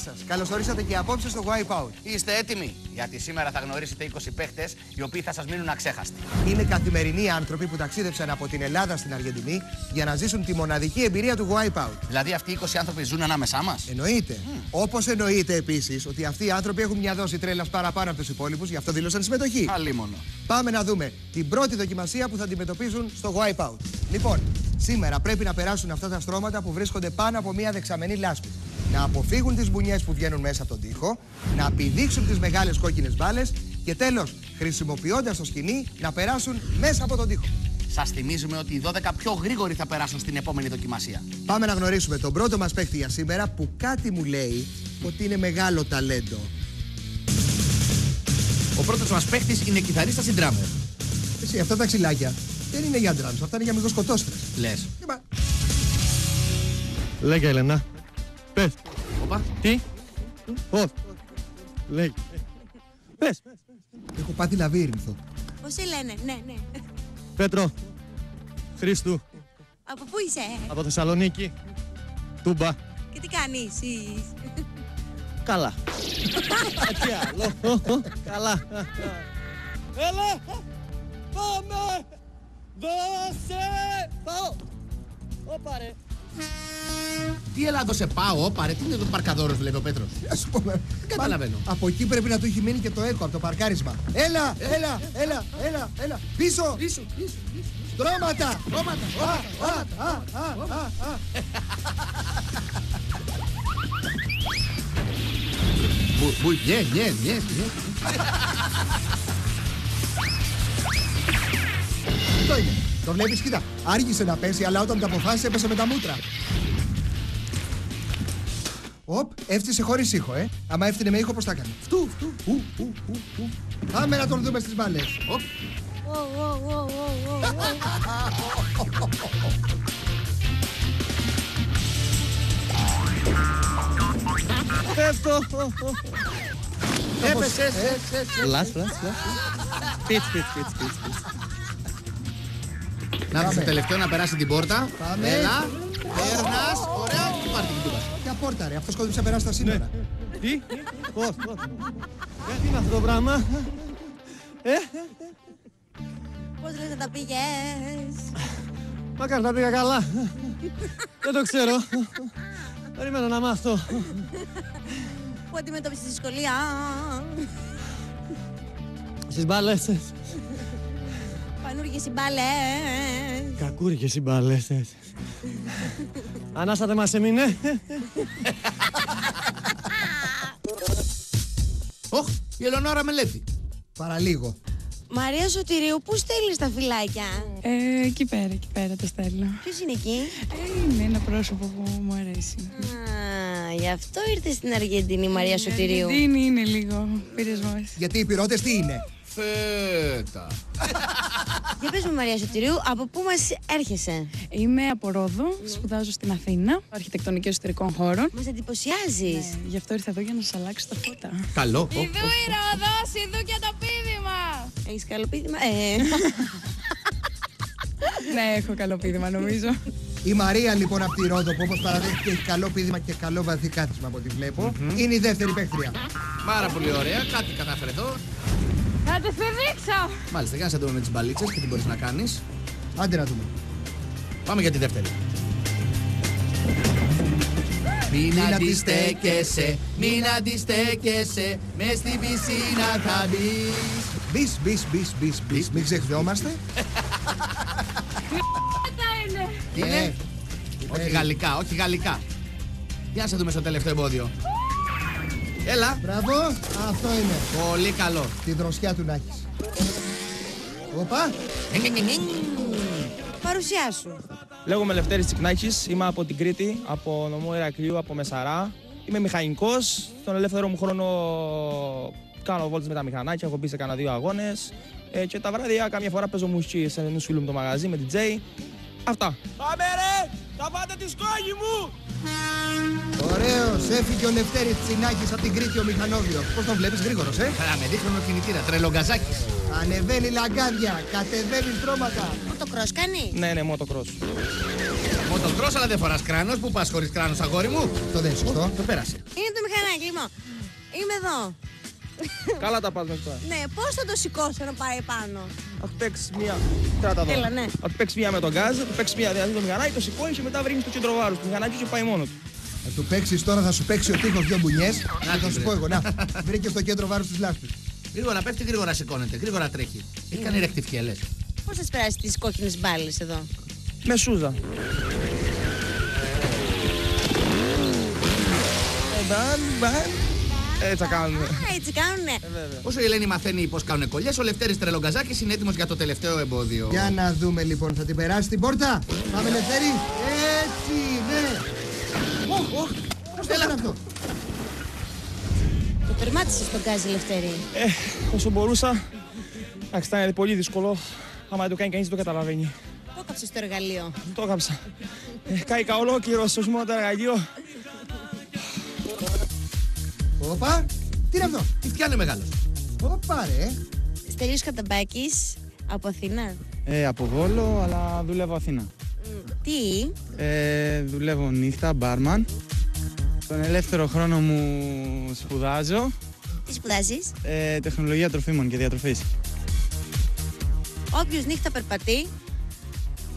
Γεια σας. Καλώς ορίσατε και απόψε στο Wipeout. Είστε έτοιμοι? Γιατί σήμερα θα γνωρίσετε 20 παίχτες οι οποίοι θα σας μείνουν αξέχαστοι. Είναι καθημερινοί άνθρωποι που ταξίδεψαν από την Ελλάδα στην Αργεντινή για να ζήσουν τη μοναδική εμπειρία του Wipeout. Δηλαδή αυτοί οι 20 άνθρωποι ζουν ανάμεσά μας. Εννοείται. Όπως εννοείται επίσης ότι αυτοί οι άνθρωποι έχουν μια δόση τρέλας παραπάνω από τους υπόλοιπους, γι' αυτό δήλωσαν συμμετοχή. Αλίμονο. Πάμε να δούμε την πρώτη δοκιμασία που θα αντιμετωπίζουν στο Wipeout. Λοιπόν, σήμερα πρέπει να περάσουν αυτά τα στρώματα που βρίσκονται πάνω από μια δεξαμενή λάσπη. Να αποφύγουν τις μπουνιές που βγαίνουν μέσα από τον τοίχο, να πηδήξουν τις μεγάλες κόκκινες μπάλες και τέλος, χρησιμοποιώντας το σκοινί, να περάσουν μέσα από τον τοίχο. Σας θυμίζουμε ότι οι 12 πιο γρήγοροι θα περάσουν στην επόμενη δοκιμασία. Πάμε να γνωρίσουμε τον πρώτο μας παίκτη για σήμερα που κάτι μου λέει ότι είναι μεγάλο ταλέντο. Ο πρώτος μας παίκτης είναι κιθαρίστας ή ντράμερ. Εσύ, αυτά τα ξυλάκια δεν είναι για drums, αυτά είναι για μικροσκοτώστρες. Λες. Λέγε, Έλενα. Πες. Όπα. Τι. Πώς. Λέγε. Πες. Έχω πάθει λαβύρινθο. Πώς σε λένε, ναι. Πέτρο. Χρήστου. Από πού είσαι? Από Θεσσαλονίκη. Τούμπα. Και τι κάνεις εσύ? Καλά. Τι άλλο. Καλά. Έλα. Πάμε. Δώσε. Πάω. Όπα ρε. Τι Ελλάδο σε πάω, όπα, τι είναι το παρκαδόρος, βλέπει ο Πέτρος. Ας πούμε. Καταλαβαίνω. Από εκεί πρέπει να του έχει μείνει και το έκο από το παρκάρισμα. Έλα. Πίσω. Στρώματα. Ναι. Αυτό είναι. Το βλέπεις, κοίτα. Άργησε να πέσει, αλλά όταν το αποφάσισε έπεσε με τα μούτρα. Οπ, έφτιασε χωρίς ήχο, Άμα έφτιανε με ήχο, πώς θα έκανε? Φτου. Πάμε να τον δούμε στις μπάλες. Οπ. Πέφτω. Έπεσες. Λάς. Πιτς. Να δεις το τελευταίο να περάσει την πόρτα. Πάμε. Έλα. Περνάς. Ωραία. Και πάρτε την τούμπα. Ποια πόρτα, ρε, αυτός κόντυψε να περάσει τα σύνορα. Τι. Πώς. Τι είναι αυτό το πράγμα. Πώς λες να τα πήγες? Μακάρι τα πήγα καλά. Δεν το ξέρω. Περιμένω να μάθω. Πού αντιμετώπισες τη δυσκολία? Στις μπάλες. Πανούργιες οι μπάλες. Κακούργες οι μπάλες. Ανάσα δεν μας έμεινε. Όχ, η Ελεονόρα μελέτη. Παραλίγο. Μαρία Σωτηρίου, πού στέλνεις τα φυλάκια? Εκεί πέρα το στέλνω. Ποιος είναι εκεί? Είναι ένα πρόσωπο που μου αρέσει. Γι' αυτό ήρθε στην Αργεντινή η Μαρία Σωτηρίου. Είναι λίγο πειρασμός. Γιατί οι πυρώτες τι είναι? Φέτα. Για πες μου, Μαρία Σωτηρίου, από πού μας έρχεσαι? Είμαι από Ρόδο, σπουδάζω στην Αθήνα, αρχιτεκτονική εσωτερικών χώρων. Μας εντυπωσιάζεις. Γι' αυτό ήρθα εδώ για να σας αλλάξω τα φώτα. Καλό. Ιδού η Ρόδος, ιδού και το πείδημα. Έχεις καλό πείδημα? Ναι, έχω καλό πείδημα νομίζω. Η Μαρία λοιπόν από τη Ρόδο που όπως παραδέχτηκε έχει καλό πείδημα και καλό βαθύ κάθισμα από ό,τι βλέπω. Είναι η δεύτερη παίκτρια. Πάρα πολύ ωραία. Κάτι κατάφερε εδώ. Θα τη δείξω. Μάλιστα, για να σε δούμε με τις μπαλίτσες και τι μπορείς να κάνεις. Άντε να δούμε. Πάμε για τη δεύτερη. Μην αντιστέκεσαι, μην αντιστέκεσαι, μες στην πισίνα θα μπεις. Μπις, μην ξεχνιόμαστε. Τι είναι? Όχι γαλλικά, όχι γαλλικά. Για να σε δούμε στο τελευταίο εμπόδιο. Έλα. Μπράβο, αυτό είναι. Πολύ καλό. Τη δροσιά του να έχεις. Οπα. Παρουσιάσου. Λέγομαι Λευτέρης Τσικνάκης, είμαι από την Κρήτη, από νομό Ηρακλείου, από Μεσαρά. Είμαι μηχανικός, στον ελεύθερο μου χρόνο κάνω βόλτες με τα μηχανάκια, έχω μπει σε κανένα 2 αγώνες και τα βράδια κάμια φορά παίζω μουσική σε ενός φίλου μου το μαγαζί με DJ. Αυτά. Πάμε ρε! Θα πάτε τη σκόγη μου! Ωραίος, έφυγε ο Λευτέρης Τσινάκης από την Κρήτη ο μηχανόβιος. Πώς τον βλέπεις, γρήγορος, Καλά, με δίχρονο κινητήρα, τρελογκαζάκης. Ανεβαίνει λαγκάδια, κατεβαίνει στρώματα. Μοτοκρός κάνει? Ναι, motocross. Μοτοκρός, αλλά δεν φοράς κράνος. Πού πας χωρίς κράνος, αγόρι μου? Το δεν είναι σωστό. Το πέρασε. Είναι το μηχανάκι. λιμό. Είμαι εδώ. Καλά τα πας μέχρι τώρα. Ναι, πώς θα το σηκώσω να πάει πάνω. Θα του παίξεις μία. Κράτα εδώ. Έλα, ναι. Θα του παίξεις μία με τον γκάζ, θα του παίξεις μία δηλαδή το μηχανάκι, το σηκώνεις και μετά βρίνεις το κέντρο βάρους του μηχανάκι και πάει μόνο του. Θα του παίξεις τώρα, θα σου παίξει ο τείχος 2 μπουνιές. Θα σου πω εγώ, να. Βρήκε στο κέντρο βάρους της λάσπης. Γρήγορα πέφτει, γρήγορα σηκώνεται, γρήγορα τρέχει. Έχει κάνει ρεκτιφιέλες. Πώς θα περάσει τις κόκκινες μπάλες εδώ. Με σούζα. Μπαν. Έτσι θα κάνουμε. Α, έτσι κάνουνε. Όσο η Ελένη μαθαίνει πώς κάνουν κολλιές, ο Λευτέρης Τρελογκαζάκης είναι έτοιμος για το τελευταίο εμπόδιο. Για να δούμε λοιπόν, θα την περάσει την πόρτα. Πάμε Λευτέρη. Έτσι, ναι. Ωχ, πώς το έκανε αυτό. Το τερμάτισες στον γκάζι, Λευτέρη. Όσο μπορούσα. Εντάξει, ήταν πολύ δύσκολο. Άμα δεν το κάνει κανείς δεν το καταλαβαίνει. Το έκαψες στο εργαλείο. Το έκαψα. Κάηκα ολόκληρο στο σμό το εργαλείο. Όπα, τι είναι αυτό. Τι φτιάχνει μεγάλος. Όπα ρε. Στέλιος Καταμπάκης, από Αθήνα. Από Βόλο, αλλά δουλεύω Αθήνα. Τι. Δουλεύω νύχτα, μπάρμαν. Τον ελεύθερο χρόνο μου σπουδάζω. Τι σπουδάζεις. Τεχνολογία τροφίμων και διατροφής. Όποιος νύχτα περπατεί.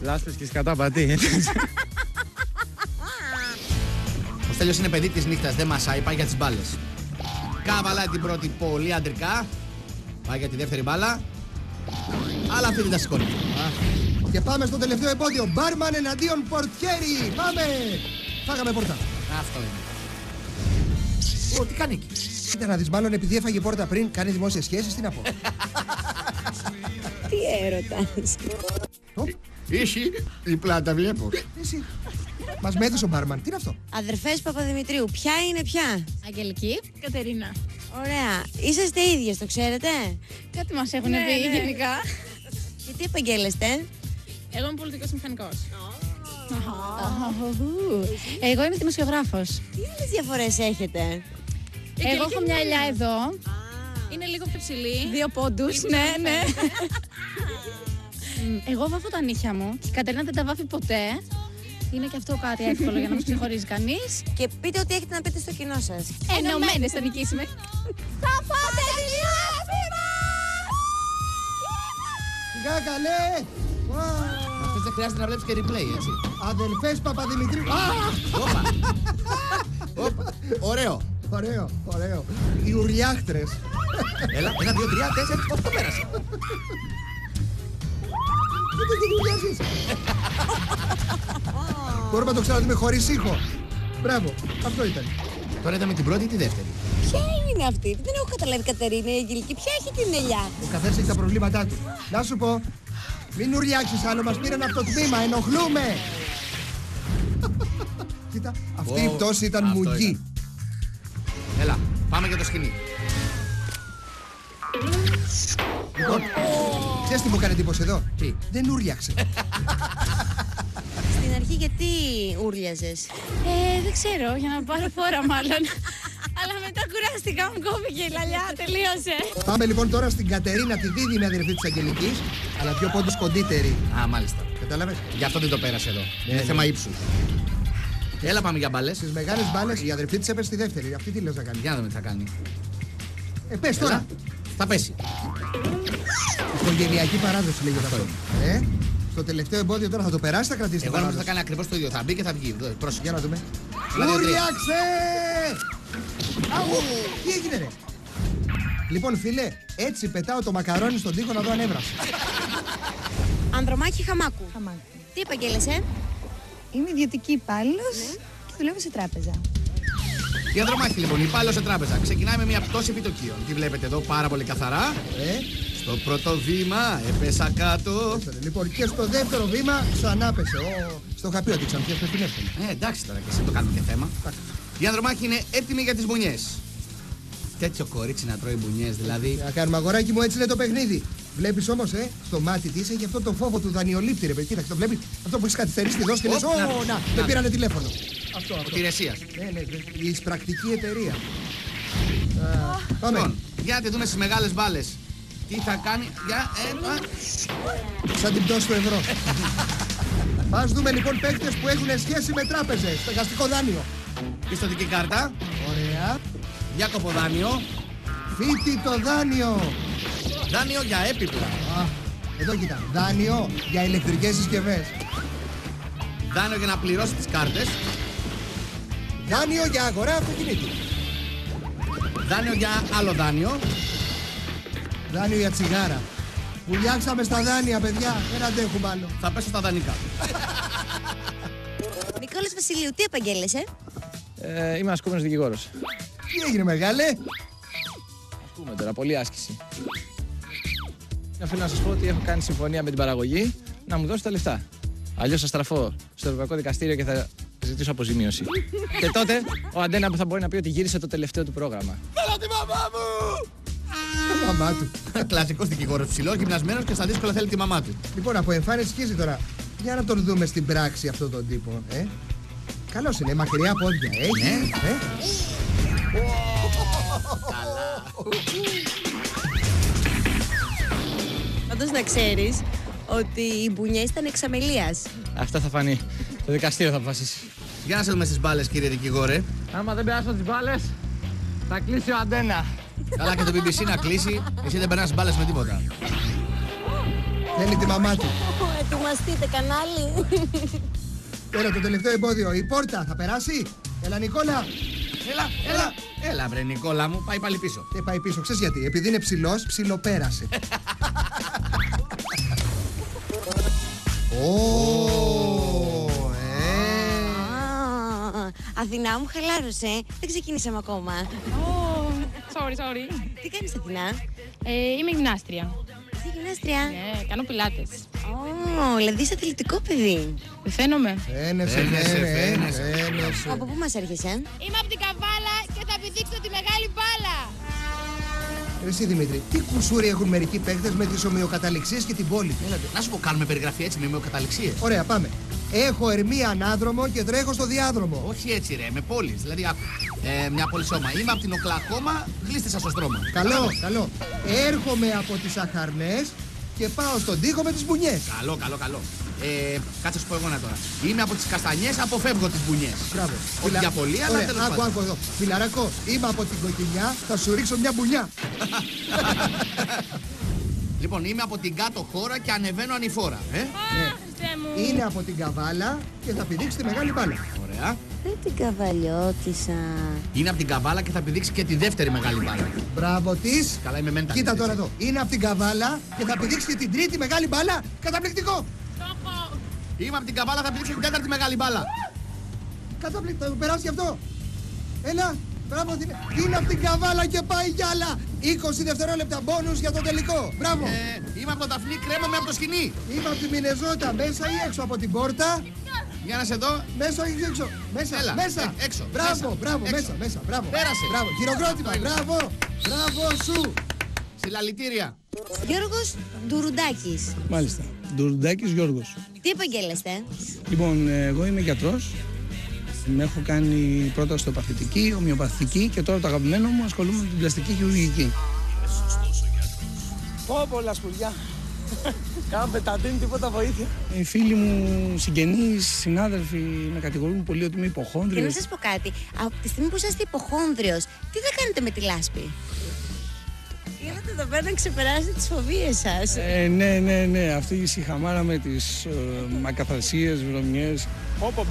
Λάσπες και σκατά πατή. Ο Στέλιος είναι παιδί της νύχτας, δεν μασάει, πάει για τις μπάλες. Καβαλάει την πρώτη πολύ αντρικά. Πάει για τη δεύτερη μπάλα. Αλλά αυτή δεν τα σηκώνει. Και πάμε στο τελευταίο εμπόδιο. Μπάρμαν εναντίον πορτιέρι. Πάμε. Φάγαμε πόρτα. Αυτό είναι. Τι κάνει εκεί. Κοίτα να δεις, μάλλον επειδή έφαγε πόρτα πριν, κάνει δημόσιες σχέσεις, τι να πω. Τι έρωτας. Ήσυ, διπλά τα βλέπω. Εσύ. Μας μέθησε ο μπάρμαν. Τι είναι αυτό. Αδερφές Παπαδημητρίου, ποια είναι ποια. Αγγελική, Κατερίνα. Ωραία. Είσαστε ίδιες, το ξέρετε. Κάτι μας έχουν πει γενικά. Και τι επαγγέλλεστε. Εγώ είμαι πολιτικός μηχανικός. Εγώ είμαι δημοσιογράφος. Τι άλλες διαφορές έχετε. Εγώ έχω μια ελιά εδώ. Είναι λίγο πιο ψηλή. 2 πόντους, ναι. Εγώ βάφω τα νύχια μου και η Κατερίνα δεν τα βάφει ποτέ. Είναι και αυτό κάτι εύκολο για να μας ξεχωρίζει κανείς. Και πείτε ό,τι έχετε να πείτε στο κοινό σας. Ενωμένες θα νικήσουμε. Θα πάτε διάσημα! Σιγά καλέ. Αυτές δεν χρειάζεται να βλέπεις και replay, έτσι. Αδελφές Παπαδημητρίου. Όπα. Ωραίο. Ωραίο. Οι ουρλιάχτρες. Έλα, 1, 2, 3, 4, 8 πέρασε. Τι δουλειάζεις. Μπορούμε να το ξαναδούμε χωρίς ήχο. Μπράβο, αυτό ήταν. Τώρα είδαμε την πρώτη ή τη δεύτερη. Ποια είναι αυτή. Δεν έχω καταλάβει, Κατερίνα, η Αγγελική. Ποια έχει την ελιά. Ο καθένας έχει τα προβλήματά του. Να σου πω, μην ουρλιάξεις άλλο, μας πήραν από το τμήμα, ενοχλούμε. Κοίτα, αυτή η πτώση ήταν Αυτό μουγγί. ήταν. Έλα, πάμε για το σκηνή. Λοιπόν, ξέρεις τι μου έκανε εντύπωση εδώ. Τι? Δεν ούρλιαξε. Στην αρχή γιατί ούρλιαζες. Δεν ξέρω, για να πάρω φόρα μάλλον. Αλλά μετά κουράστηκα, μου κόβηκε η λαλιά, τελείωσε. Πάμε λοιπόν τώρα στην Κατερίνα, τη δίδυμη αδερφή της Αγγελικής, αλλά πιο πόντους κοντύτερη. Α, μάλιστα. Κατάλαβες. Γι' αυτό δεν το πέρασε εδώ. Είναι θέμα ύψους. Έλα, πάμε για μπάλες. Στις μεγάλες μπάλες η αδερφή της έπεσε στη δεύτερη. Αυτή τι λες να κάνει. Για να δούμε τι θα κάνει. Πες τώρα. Έλα. Θα πέσει. Οικογενειακή παράδοση λέγεται αυτό. Στο τελευταίο εμπόδιο τώρα θα το περάσει, θα κρατήσει. Εγώ νομίζω θα κάνει ακριβώς το ίδιο. Θα μπει και θα βγει. Πρόσεχε. Για να δούμε. Ένα, δύο, τρία. Ούρλιαξε! Τι έγινε ρε. Λοιπόν φίλε, έτσι πετάω το μακαρόνι στον τοίχο να δω αν έβρασε. Ανδρομάκη Χαμάκου. Τι επαγγέλλεσαι. Είμαι ιδιωτική υπάλληλος και δουλεύω σε τράπεζα. Η Ανδρομάχη λοιπόν, υπάλληλος σε τράπεζα. Ξεκινάει με μια πτώση επιτοκίων. Τι βλέπετε εδώ πάρα πολύ καθαρά. Στο πρώτο βήμα έπεσα κάτω. Λοιπόν, και στο δεύτερο βήμα ξανά πέσε. Στο είχα πει ότι ξαναπιάσαι την εύκολη. Εντάξει τώρα και εσύ το κάνουμε και θέμα. Η Ανδρομάχη είναι έτοιμη για τις μπουνιές. Τέτοιο κορίτσι να τρώει μπουνιές δηλαδή. Να κάνουμε αγοράκι μου, έτσι είναι το παιχνίδι. Βλέπεις όμως, στο μάτι της έχει αυτό το φόβο του δανειολήπτη, ρε παιδί. Κοίταξε, το βλέπεις. Αυτό που έχει καθυστερήσει τη δόση και λες, να, με πήρανε τηλέφωνο. Αυτό. Υπηρεσίας. Ναι, η εισπρακτική εταιρεία. Πάμε. Λοιπόν, για να τη δούμε στις μεγάλες μπάλες. Τι θα κάνει, Σαν την πτώση του ευρώ. Ας δούμε λοιπόν παίκτες που έχουν σχέση με τράπεζες. Στεγαστικό δάνειο. Πιστωτική κάρτα. Ωραία. Διάκοπο δάνειο. Φίτη το δάνειο. Δάνειο για έπιπλα. Α, εδώ κοίτα. Δάνειο για ηλεκτρικές συσκευές. Δάνειο για να πληρώσει τις κάρτες. Δάνειο για αγορά αυτοκινήτου. Δάνειο για άλλο δάνειο. Δάνειο για τσιγάρα. Βουλιάξαμε στα δάνεια, παιδιά. Δεν αντέχουμε άλλο. Θα πέσω στα δανεικά. Νικόλας Βασιλείου, τι επαγγέλλεσαι? Είμαι ασκούμενος δικηγόρος. Τι έγινε, μεγάλε? Ασκούμε τώρα, πολύ άσκηση. Οφείλω να σας πω ότι έχω κάνει συμφωνία με την παραγωγή να μου δώσει τα λεφτά. Αλλιώς θα στραφώ στο Ευρωπαϊκό Δικαστήριο και θα ζητήσω αποζημίωση. Και τότε ο Αντένα που θα μπορεί να πει ότι γύρισε το τελευταίο του πρόγραμμα. Θέλω τη μαμά μου! Η μαμά του. Κλασικός δικηγόρος, ψηλός, γυμνασμένος και στα δύσκολα θέλει τη μαμά του. Λοιπόν, από εμφάνιση σκίζει τώρα. Για να τον δούμε στην πράξη αυτόν τον τύπο. Καλός είναι, μακριά πόδια. Έχει. Πάντως να ξέρεις ότι οι μπουνιές ήταν εξαμελίας. Αυτό θα φανεί. Το δικαστήριο θα αποφασίσει. Για να σε δούμε στις μπάλες, κύριε δικηγόρε. Άμα δεν περάσω τις μπάλες, θα κλείσει ο Αντένα. Καλά και το BBC να κλείσει, εσύ δεν περνάς μπάλες με τίποτα. Θέλει τη μαμά του. Ετοιμαστείτε κανάλι. Τώρα το τελευταίο εμπόδιο. Η πόρτα θα περάσει. Έλα, Νικόλα. Έλα βρε Νικόλα μου, πάει πάλι πίσω. Πάει πίσω. Ξέρεις γιατί? Επειδή είναι ψηλός, ψιλοπέρασε. Αθηνά μου, χαλάρωσε. Δεν ξεκινήσαμε ακόμα. Sorry. Τι κάνεις, Αθηνά? Είμαι γυμνάστρια. Είσαι γυμνάστρια? Ναι, κάνω πιλάτες. Δηλαδή είσαι αθλητικό παιδί. Φαίνομαι. Φαίνεσαι. Από πού μας έρχεσαι? Είμαι από την Καβάλα και θα πηδήξω τη μεγάλη μπάλα. Εσύ Δημήτρη, τι κουσούρι έχουν μερικοί παίκτες με τις ομοιοκαταληξίες και την πόλη τους. Να σου πω, κάνουμε περιγραφή έτσι με ομοιοκαταληξίες. Ωραία, πάμε. Έχω ερμή ανάδρομο και τρέχω στο διάδρομο. Όχι έτσι ρε, με πόλεις. Δηλαδή, άκου. Μια πόλη σώμα. Είμαι από την Οκλαχώμα, γλίστησα στο στρώμα. Καλό. Έρχομαι από τις Αχαρνές και πάω στον τοίχο με τις μπουνιές. Καλό. Κάτσε σου πω εγώ τώρα. Είμαι από τις Καστανιές, αποφεύγω τις μπουνιές. Μπράβο. Όχι για πολύ, αλλά τέλος πάντων. Άκου εδώ. Φιλαράκο, είμαι από την Κοκκινιά, θα σου ρίξω μια μπουνιά. Λοιπόν, είμαι από την κάτω χώρα και ανεβαίνω ανηφόρα. Είναι από την Καβάλα και θα πηδήξει τη μεγάλη μπάλα. Ωραία. Δεν την καβαλιώτησα. Είναι από την Καβάλα και θα πηδήξει και τη δεύτερη μεγάλη μπάλα. Μπράβο της. Καλά, είμαι μέντα. Κοίτα τώρα εδώ. Είναι από την Καβάλα και θα πηδήξει και την τρίτη μεγάλη μπάλα. Καταπληκτικό. Είμαι από την Καβάλα, θα πηδήξει και την τέταρτη μεγάλη μπάλα. Καταπληκτικό. Θα το περάσει αυτό. Έλα. Μπράβο. Είναι από την Καβάλα και πάει για άλλα 20 δευτερόλεπτα μπόνους για το τελικό. Μπράβο. Είμαι από το Δαφνί, κρέμομαι από το σκηνή. Είμαι από τη Μινεζότα. Μέσα ή έξω από την πόρτα? Για να σε δω. Μέσα ή έξω? Μέσα. Έλα, Μέσα. έξω. Μπράβο. Έξω. Μέσα. Μπράβο. Πέρασε. Μπράβο. Χειροκρότημα. Μπράβο σου. Συλλαλητήρια. Γιώργος Ντουρουντάκης. Μάλιστα. Ντουρουντάκης Γιώργος. Τι επαγγέλλεστε? Λοιπόν, εγώ είμαι γιατρός. Έχω κάνει πρώτα οστεοπαθητική, ομοιοπαθητική και τώρα το αγαπημένο μου ασχολούμαι με την πλαστική χειρουργική. Πολλά σπουδιά. Κάνω πεταντίνη, τίποτα βοήθεια. Οι φίλοι μου, συγγενείς, συνάδελφοι με κατηγορούν πολύ ότι είμαι Και να υποχόνδριος. σας πω κάτι. Από τη στιγμή που είσαστε υποχόνδριος, τι θα κάνετε με τη λάσπη? Ήρθατε εδώ πέρα να ξεπεράσετε τις φοβίες σας. Ναι. Αυτή η σιχαμάρα με τις ακαθαρσίες, βρωμιές. Πόπο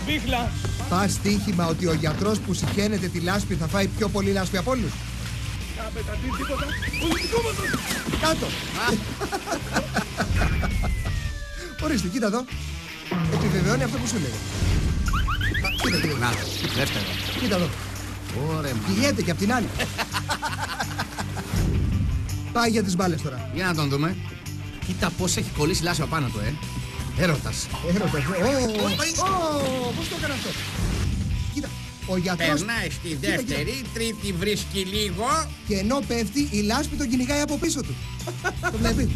μπίχλα. Πας στοίχημα ότι ο γιατρός που συχαίνεται τη λάσπη θα φάει πιο πολύ λάσπη από όλους. Πεταντίνη, τίποτα. Πολιτικό μας. Κάτω. Ορίστε, κοίτα εδώ. Επιβεβαιώνει αυτό που σου λέει. Κοίτα. Να, δεύτερο. Κοίτα εδώ. Ωραία, μα. Κυλιέται και απ' την άλλη. Πάει για τις μπάλες τώρα. Για να τον δούμε. Κοίτα πώς έχει κολλήσει λάσπη απάνω του, Έρωτας. Έρωτας. Πώς το έκανε αυτό? Κοίτα, ο γιατρός... Περνάει στη δεύτερη, τρίτη βρίσκει λίγο. Και ενώ πέφτει, η λάσπη τον κυνηγάει από πίσω του. Το βλέπει.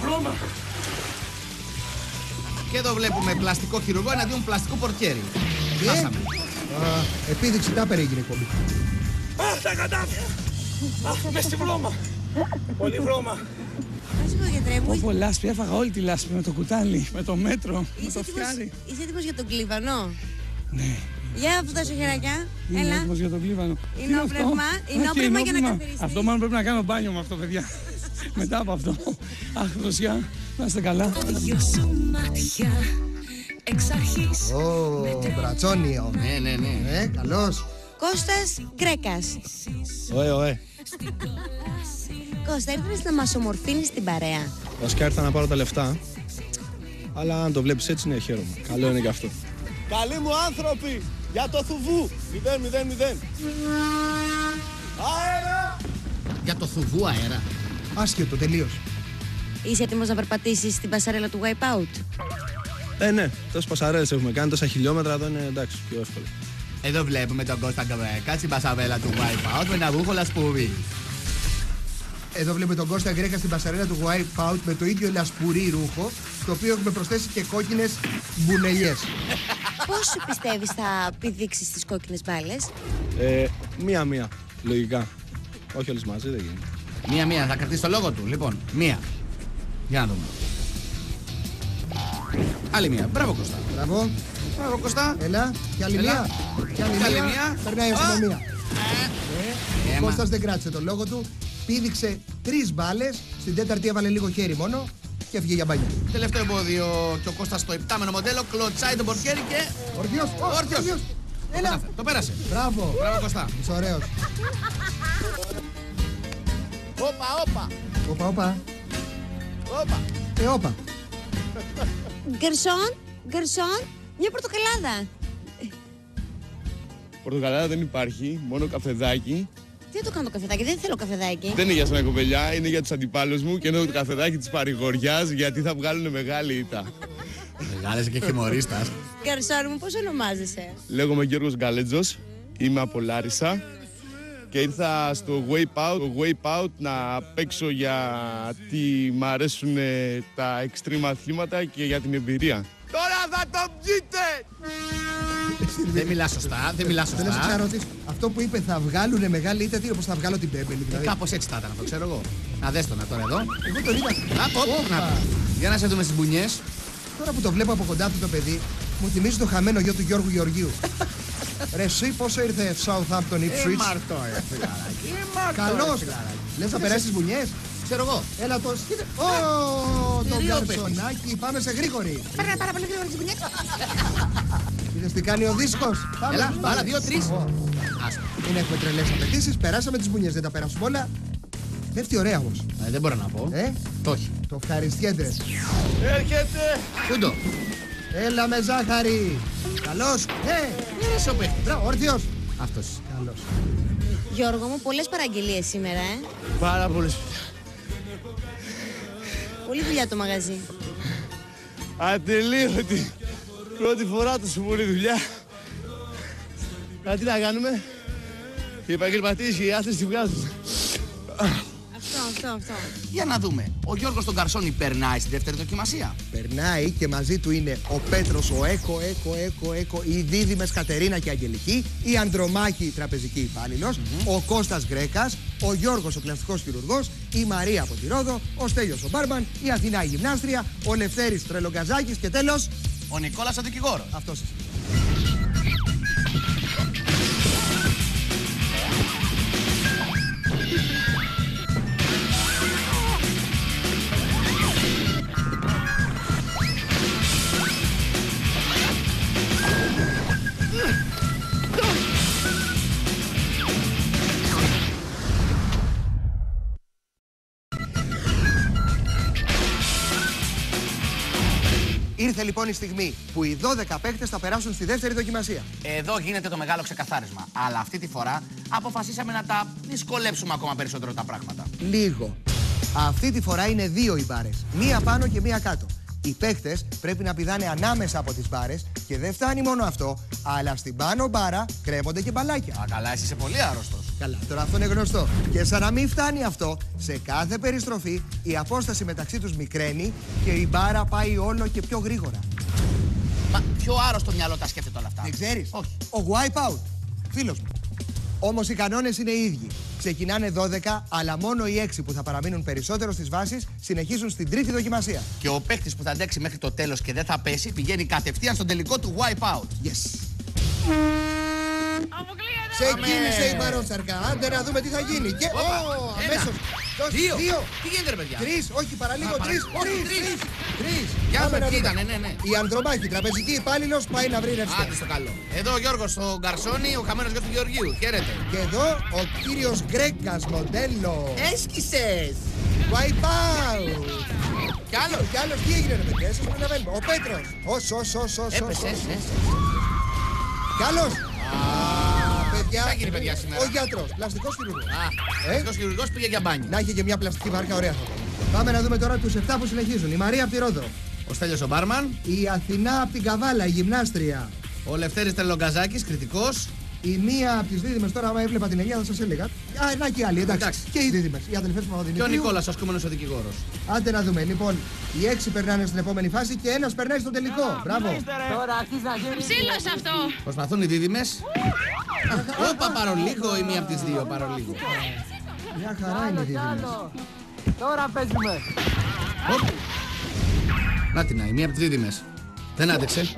Βρώμα. Και εδώ βλέπουμε πλαστικό χειρουργό εναντίον πλαστικού πορτιέρι. Χάσαμε. Επίδειξη τάπερ έγινε εκπομπή. Τα κατάφερα. Μες στη βρώμα. Πολύ βρώμα. Να σου πω, γιατρέ μου, Πω λάσπη, έφαγα όλη τη λάσπη με το κουτάλι, με το μέτρο, με είσαι το φτιάρι. έτοιμος για τον κλίβανο? Ναι, Για αυτό το χεράκια. Είναι Έλα. έτοιμος για το πλήβανο. Ενόπνευμα. Ενόπνευμα για να καθαριστεί. Αυτό μάλλον πρέπει να κάνω μπάνιο με αυτό, παιδιά. Μετά από αυτό. Αχ, δροσιά. Να είστε καλά. Ω, μπρατσόνιο. Ναι. Καλός. Κώστας Γκρέκας. Ωε. Κώστα, ήρθες να μας ομορφύνεις την παρέα. Βασικά ήρθα να πάρω τα λεφτά. Αλλά αν το βλέπεις έτσι, ναι, χαίρομαι. Καλό είναι και αυτό. Καλοί μου άνθρωποι, για το θουβού. 0-0-0. Αέρα! Για το θουβού αέρα. Άσχετο, τελείως. Είσαι έτοιμος να περπατήσεις στην πασαρέλα του Wipeout? Ναι. Τόσες πασαρέλες έχουμε κάνει, τόσα χιλιόμετρα εδώ είναι εντάξει, πιο εύκολο. Εδώ βλέπουμε τον Κώστα Γκρέκα στην πασαβέλα του Wipeout με ένα ρούχο λασπουρί. Εδώ βλέπουμε τον Κώστα Γκρέκα στην πασαρέλα του Wipeout με το ίδιο λασπουρί ρούχο, το οποίο έχουμε προσθέσει και κόκκινες μπουνελιές. Πώς πιστεύεις θα πηδήξεις τις κόκκινες μπάλες? Μία-μία, λογικά. Όχι όλες μαζί, δεν γίνεται. Μία-μία, θα κρατήσει το λόγο του. Λοιπόν, μία. Για να δούμε. Άλλη μία. Μπράβο, Κώστα. Μπράβο. Μπράβο, Κώστα. Έλα, κι άλλη Έλα. μία. Κι άλλη Κι άλλη μία. μία. Περνάει η αστυνομία. Ο Έμα. Κώστας δεν κράτησε τον λόγο του. Πήδηξε 3 μπάλες. Στην τέταρτη έβαλε λίγο χέρι μόνο και έφυγε για μπάνια. Τελευταίο εμπόδιο και ο Κώστας στο υπτάμενο μοντέλο κλωτσάει τον πορτιέρι και. Ορθιος. Όρθιος. Έλα. Το πέρασε. Μπράβο. Μπράβο, Κώστα. Είσαι ωραίος. Όπα. Όπα. Όπα. Γκερσόν, μια πορτοκαλάδα. Πορτοκαλάδα δεν υπάρχει, μόνο καφεδάκι. Τι θα το κάνω το καφεδάκι, δεν θέλω καφεδάκι. Δεν είναι για σένα κοπελιά, είναι για τους αντιπάλους μου και είναι το καφεδάκι της παρηγοριάς γιατί θα βγάλουν μεγάλη ήττα. Μεγάλες και χειμωρίστας. Γκερσόν μου, πώς ονομάζεσαι? Λέγομαι Γιώργος Γκαλέτζος, είμαι από Λάρισα και ήρθα στο Wipeout να παίξω γιατί μ' αρέσουν τα extreme αθλήματα και για την εμπειρία. Τώρα θα το πιείτε! Δεν μιλά σωστά, δεν μιλά Θέλω να σε σωστά. ξαναρωτήσω. Αυτό που είπε θα βγάλουνε μεγάλη ήττα, τι όπως θα βγάλω την Πέμπελη. Δηλαδή. Κάπως έτσι θα ήταν αυτό, ξέρω εγώ. Να δες το να τώρα εδώ. Εγώ τον είδα. Να, για να σε δούμε στις μπουνιές. Τώρα που το βλέπω από κοντά αυτό το παιδί, μου θυμίζει το χαμένο γιο του Γιώργου Γεωργίου. Ρε εσύ πόσο ήρθε Southampton Ipswich. Μαρτώ, φιλαράκι. Καλώς. Λες να περάσεις τις μπουνιές. Ξέρω εγώ. Έλα το σκείτε. Ω, το γκαρσονάκι. Πάμε σε γρήγορη. Πάρα πολύ γρήγορα τις μπουνιές. Είδες τι κάνει ο δίσκος. Έλα, άλλα 2-3. Δεν έχουμε τρελές απαιτήσεις. Περάσαμε τις μπουνιές. Δεν τα περάσουμε όλα. Πέφτει ωραία όμως. Δεν μπορώ να πω. Το όχι. Το ευχαριστιέται. Έρχεται! Πούντο. Έλα με ζάχαρη. Καλώς. Είσαι ο παίχτης. Μπράβο, όρθιος. Αυτός. Καλώς. Γιώργο μου, πολλές παραγγελίες σήμερα, Πάρα πολλές. Πολύ δουλειά το μαγαζί. Ατελείωτη. Πρώτη φορά τόσο πολλή δουλειά. Τι να κάνουμε. Οι επαγγελματίες και οι άθλες τη βγάζουν. Αυτό. Για να δούμε. Ο Γιώργος τον Καρσόνη περνάει στη δεύτερη δοκιμασία. Περνάει και μαζί του είναι ο Πέτρος, ο Έκο, οι δίδυμες Κατερίνα και Αγγελική, η Ανδρομάχη, η τραπεζική υπάλληλος, ο Κώστας Γκρέκας, ο Γιώργος, ο πλαστικός χειρουργός, η Μαρία από τη Ρόδο, ο Στέλιος ο μπάρμαν, η Αθηνά η γυμνάστρια, ο Λευτέρης Τρελογκαζάκης και τέλος Ο Νικόλας ο δικηγόρος. αυτός. Ήρθε λοιπόν η στιγμή που οι 12 παίκτες θα περάσουν στη δεύτερη δοκιμασία. Εδώ γίνεται το μεγάλο ξεκαθάρισμα. Αλλά αυτή τη φορά αποφασίσαμε να τα δυσκολέψουμε ακόμα περισσότερο τα πράγματα. Λίγο. Αυτή τη φορά είναι 2 οι μπάρες. Μία πάνω και μία κάτω. Οι παίκτες πρέπει να πηδάνε ανάμεσα από τις μπάρες και δεν φτάνει μόνο αυτό, αλλά στην πάνω μπάρα κρέμονται και μπαλάκια. Α, καλά, εσύ είσαι πολύ άρρωστος. Καλά, τώρα αυτό είναι γνωστό. Και σαν να μην φτάνει αυτό, σε κάθε περιστροφή η απόσταση μεταξύ τους μικραίνει και η μπάρα πάει όλο και πιο γρήγορα. Μα ποιο άρρωστο μυαλό τα σκέφτεται όλα αυτά. Δεν ξέρεις. Όχι. Ο Wipeout, φίλος μου. Όμως οι κανόνες είναι οι ίδιοι. Ξεκινάνε 12, αλλά μόνο οι 6 που θα παραμείνουν περισσότερο στις βάσεις συνεχίζουν στην τρίτη δοκιμασία. Και ο παίκτης που θα αντέξει μέχρι το τέλος και δεν θα πέσει πηγαίνει κατευθείαν στον τελικό του Wipeout. Yes. Ξεκίνησε η μπαρότσαρκα. Άντε να δούμε τι θα γίνει. Και αμέσως. Δύο. Δύο. Τι γίνεται, παιδιά? Τρεις, όχι παραλίγο. Τρεις. Για Πάμε να να ήταν, δούμε. ναι. Η Ανδρομάχη, τραπεζική υπάλληλος, πάει να βρει ρευστό. Άντε στο καλό. Εδώ ο Γιώργος ο Γκαρσόνη, ο χαμένος γιος του Γεωργίου. Χαίρετε. Και εδώ ο κύριος Γκρέκας μοντέλο. Έσκησες. Wipe out. Κι άλλο. Κι άλλος τι έγινε ρε παιδιά, εσείς προλαβαίνουμε. Ο Πέτρος. Έπεσε. Κι άλλος. Παιδιά, Τι θα γίνει, παιδιά, σήμερα? ο γιατρός, πλαστικός χειρουργός. Πλαστικός χειρουργός πήγε για μπάνιο. Να είχε και μια πλαστική βάρκα, ωραία θα ήταν. Πάμε να δούμε τώρα τους 7 που συνεχίζουν. Η Μαρία από τη Ρόδο. Ο Στέλιος ο μπάρμαν. Η Αθηνά από την Καβάλα, η γυμνάστρια. Ο Λευτέρης Τελογκαζάκης, κριτικός. Η μία από τις δίδυμες, τώρα άμα έβλεπα την Ελία θα σας έλεγα. Να και οι άλλοι, εντάξει. Και οι δίδυμες, οι αδελφές του Παπαδημητρίου. Και ο Νικόλας, ασκούμενος ο δικηγόρος. Άντε να δούμε. Λοιπόν, οι 6 περνάνε στην επόμενη φάση και ένας περνάει στο τελικό. Μπράβο. Ψήλος αυτό. Προσπαθούν οι δίδυμες. Όπα, παρολίγο ή μία από τις δύο, παρολίγο. Μια χαρά είναι οι δίδυμες. Τώρα παίζουμε. Να την, η μία από τις δίδυμες. Δεν άντεξε.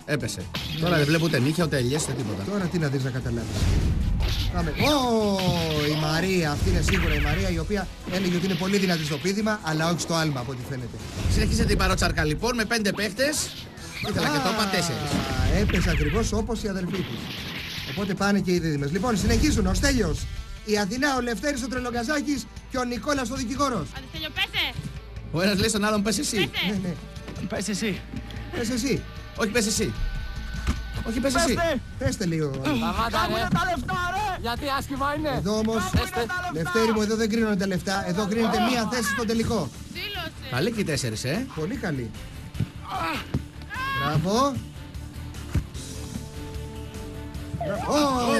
Έπεσε. Τώρα δεν βλέπω ούτε νύχια ούτε ελιές ούτε τίποτα. Τώρα τι να δεις να καταλάβεις. Πάμε. Η Μαρία, αυτή είναι σίγουρα η Μαρία η οποία έλεγε ότι είναι πολύ δυνατή στο πείδημα, αλλά όχι στο άλμα από ό,τι φαίνεται. Συνεχίζεται η παρότσαρκα λοιπόν με 5 παίχτες. Ήθελα και το είπα 4. Έπεσε ακριβώς όπως η αδελφή της. Οπότε πάνε και οι δίδυμες. Λοιπόν, συνεχίζουν ο Στέλιος, η Αθηνά, ο Λευτέρης ο Τρελογκαζάκης και ο Νικόλας ο δικηγόρος. Άντε Στέλιο, πέσε. Ο ένας λέει στον άλλον πες εσύ. Ναι. Πες εσύ. Πες εσύ. Όχι πες εσύ. Όχι πες εσύ. Πέστε λίγο. Σταμάτα ρε. Τα λεφτά ρε. Γιατί άσχημα είναι. Εδώ όμως, Λευτέρη μου, εδώ δεν κρίνονται τα λεφτά. Εδώ κρίνεται μία θέση στο τελικό. Καλή και οι 4, Πολύ καλή. Μπράβο.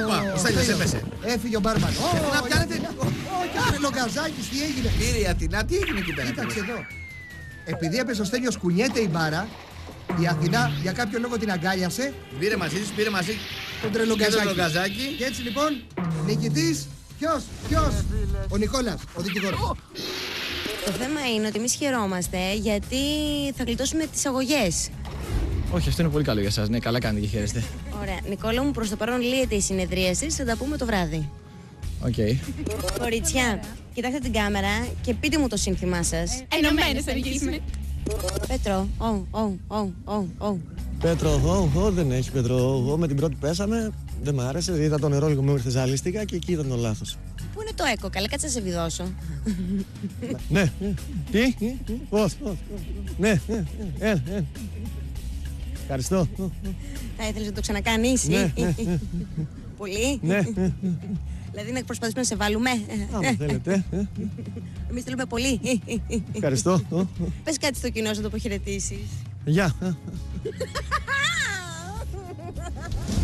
Όπα, ο Στέλιος έπεσε. Έφυγε ο μπάρμαν. Να πιάνετε. Ο Λογκαζάκης, τι έγινε. Κύριε Αθηνά, τι έγινε εκεί πέρα? Κοίταξε εδώ. Επειδή έπεσε ο Στέλιος, κουνιέται η μπάρα. Η Αθηνά για κάποιο λόγο την αγκάλιασε. Πήρε μαζί τον Τρελογκαζάκη. Τρελογκαζάκη. Και έτσι λοιπόν, νικητής, ποιος? Ο Νικόλας, ο δικηγόρος. Το θέμα είναι ότι εμείς χαιρόμαστε γιατί θα γλιτώσουμε τις αγωγές. Όχι, αυτό είναι πολύ καλό για σας. Ναι, καλά κάνετε και χαίρεστε. Ωραία. Νικόλα μου, προς το παρόν λύεται η συνεδρίαση. Θα τα πούμε το βράδυ. Οκ. Κοριτσιά, κοιτάξτε την κάμερα και πείτε μου το σύνθημά σας. Ενωμένες θα νικήσουμε. Πέτρο, Πέτρο, δεν έχει Πέτρο. Με την πρώτη πέσαμε. Δεν μ' άρεσε. Είδα το νερό λίγο, μου ήρθε ζαλίστηκα και εκεί ήταν το λάθος. Πού είναι το έκο, καλά, κάτσε να σε βιδώσω. Ναι. Τι? Πώς? Ναι. Ευχαριστώ. Θα ήθελες να το ξανακάνεις? Ναι. Πολύ? Ναι. Δηλαδή να προσπαθήσουμε να σε βάλουμε. Άμα θέλετε. Εμείς θέλουμε πολύ. Ευχαριστώ. Πες κάτι στο κοινό σου να το αποχαιρετήσεις. Γεια.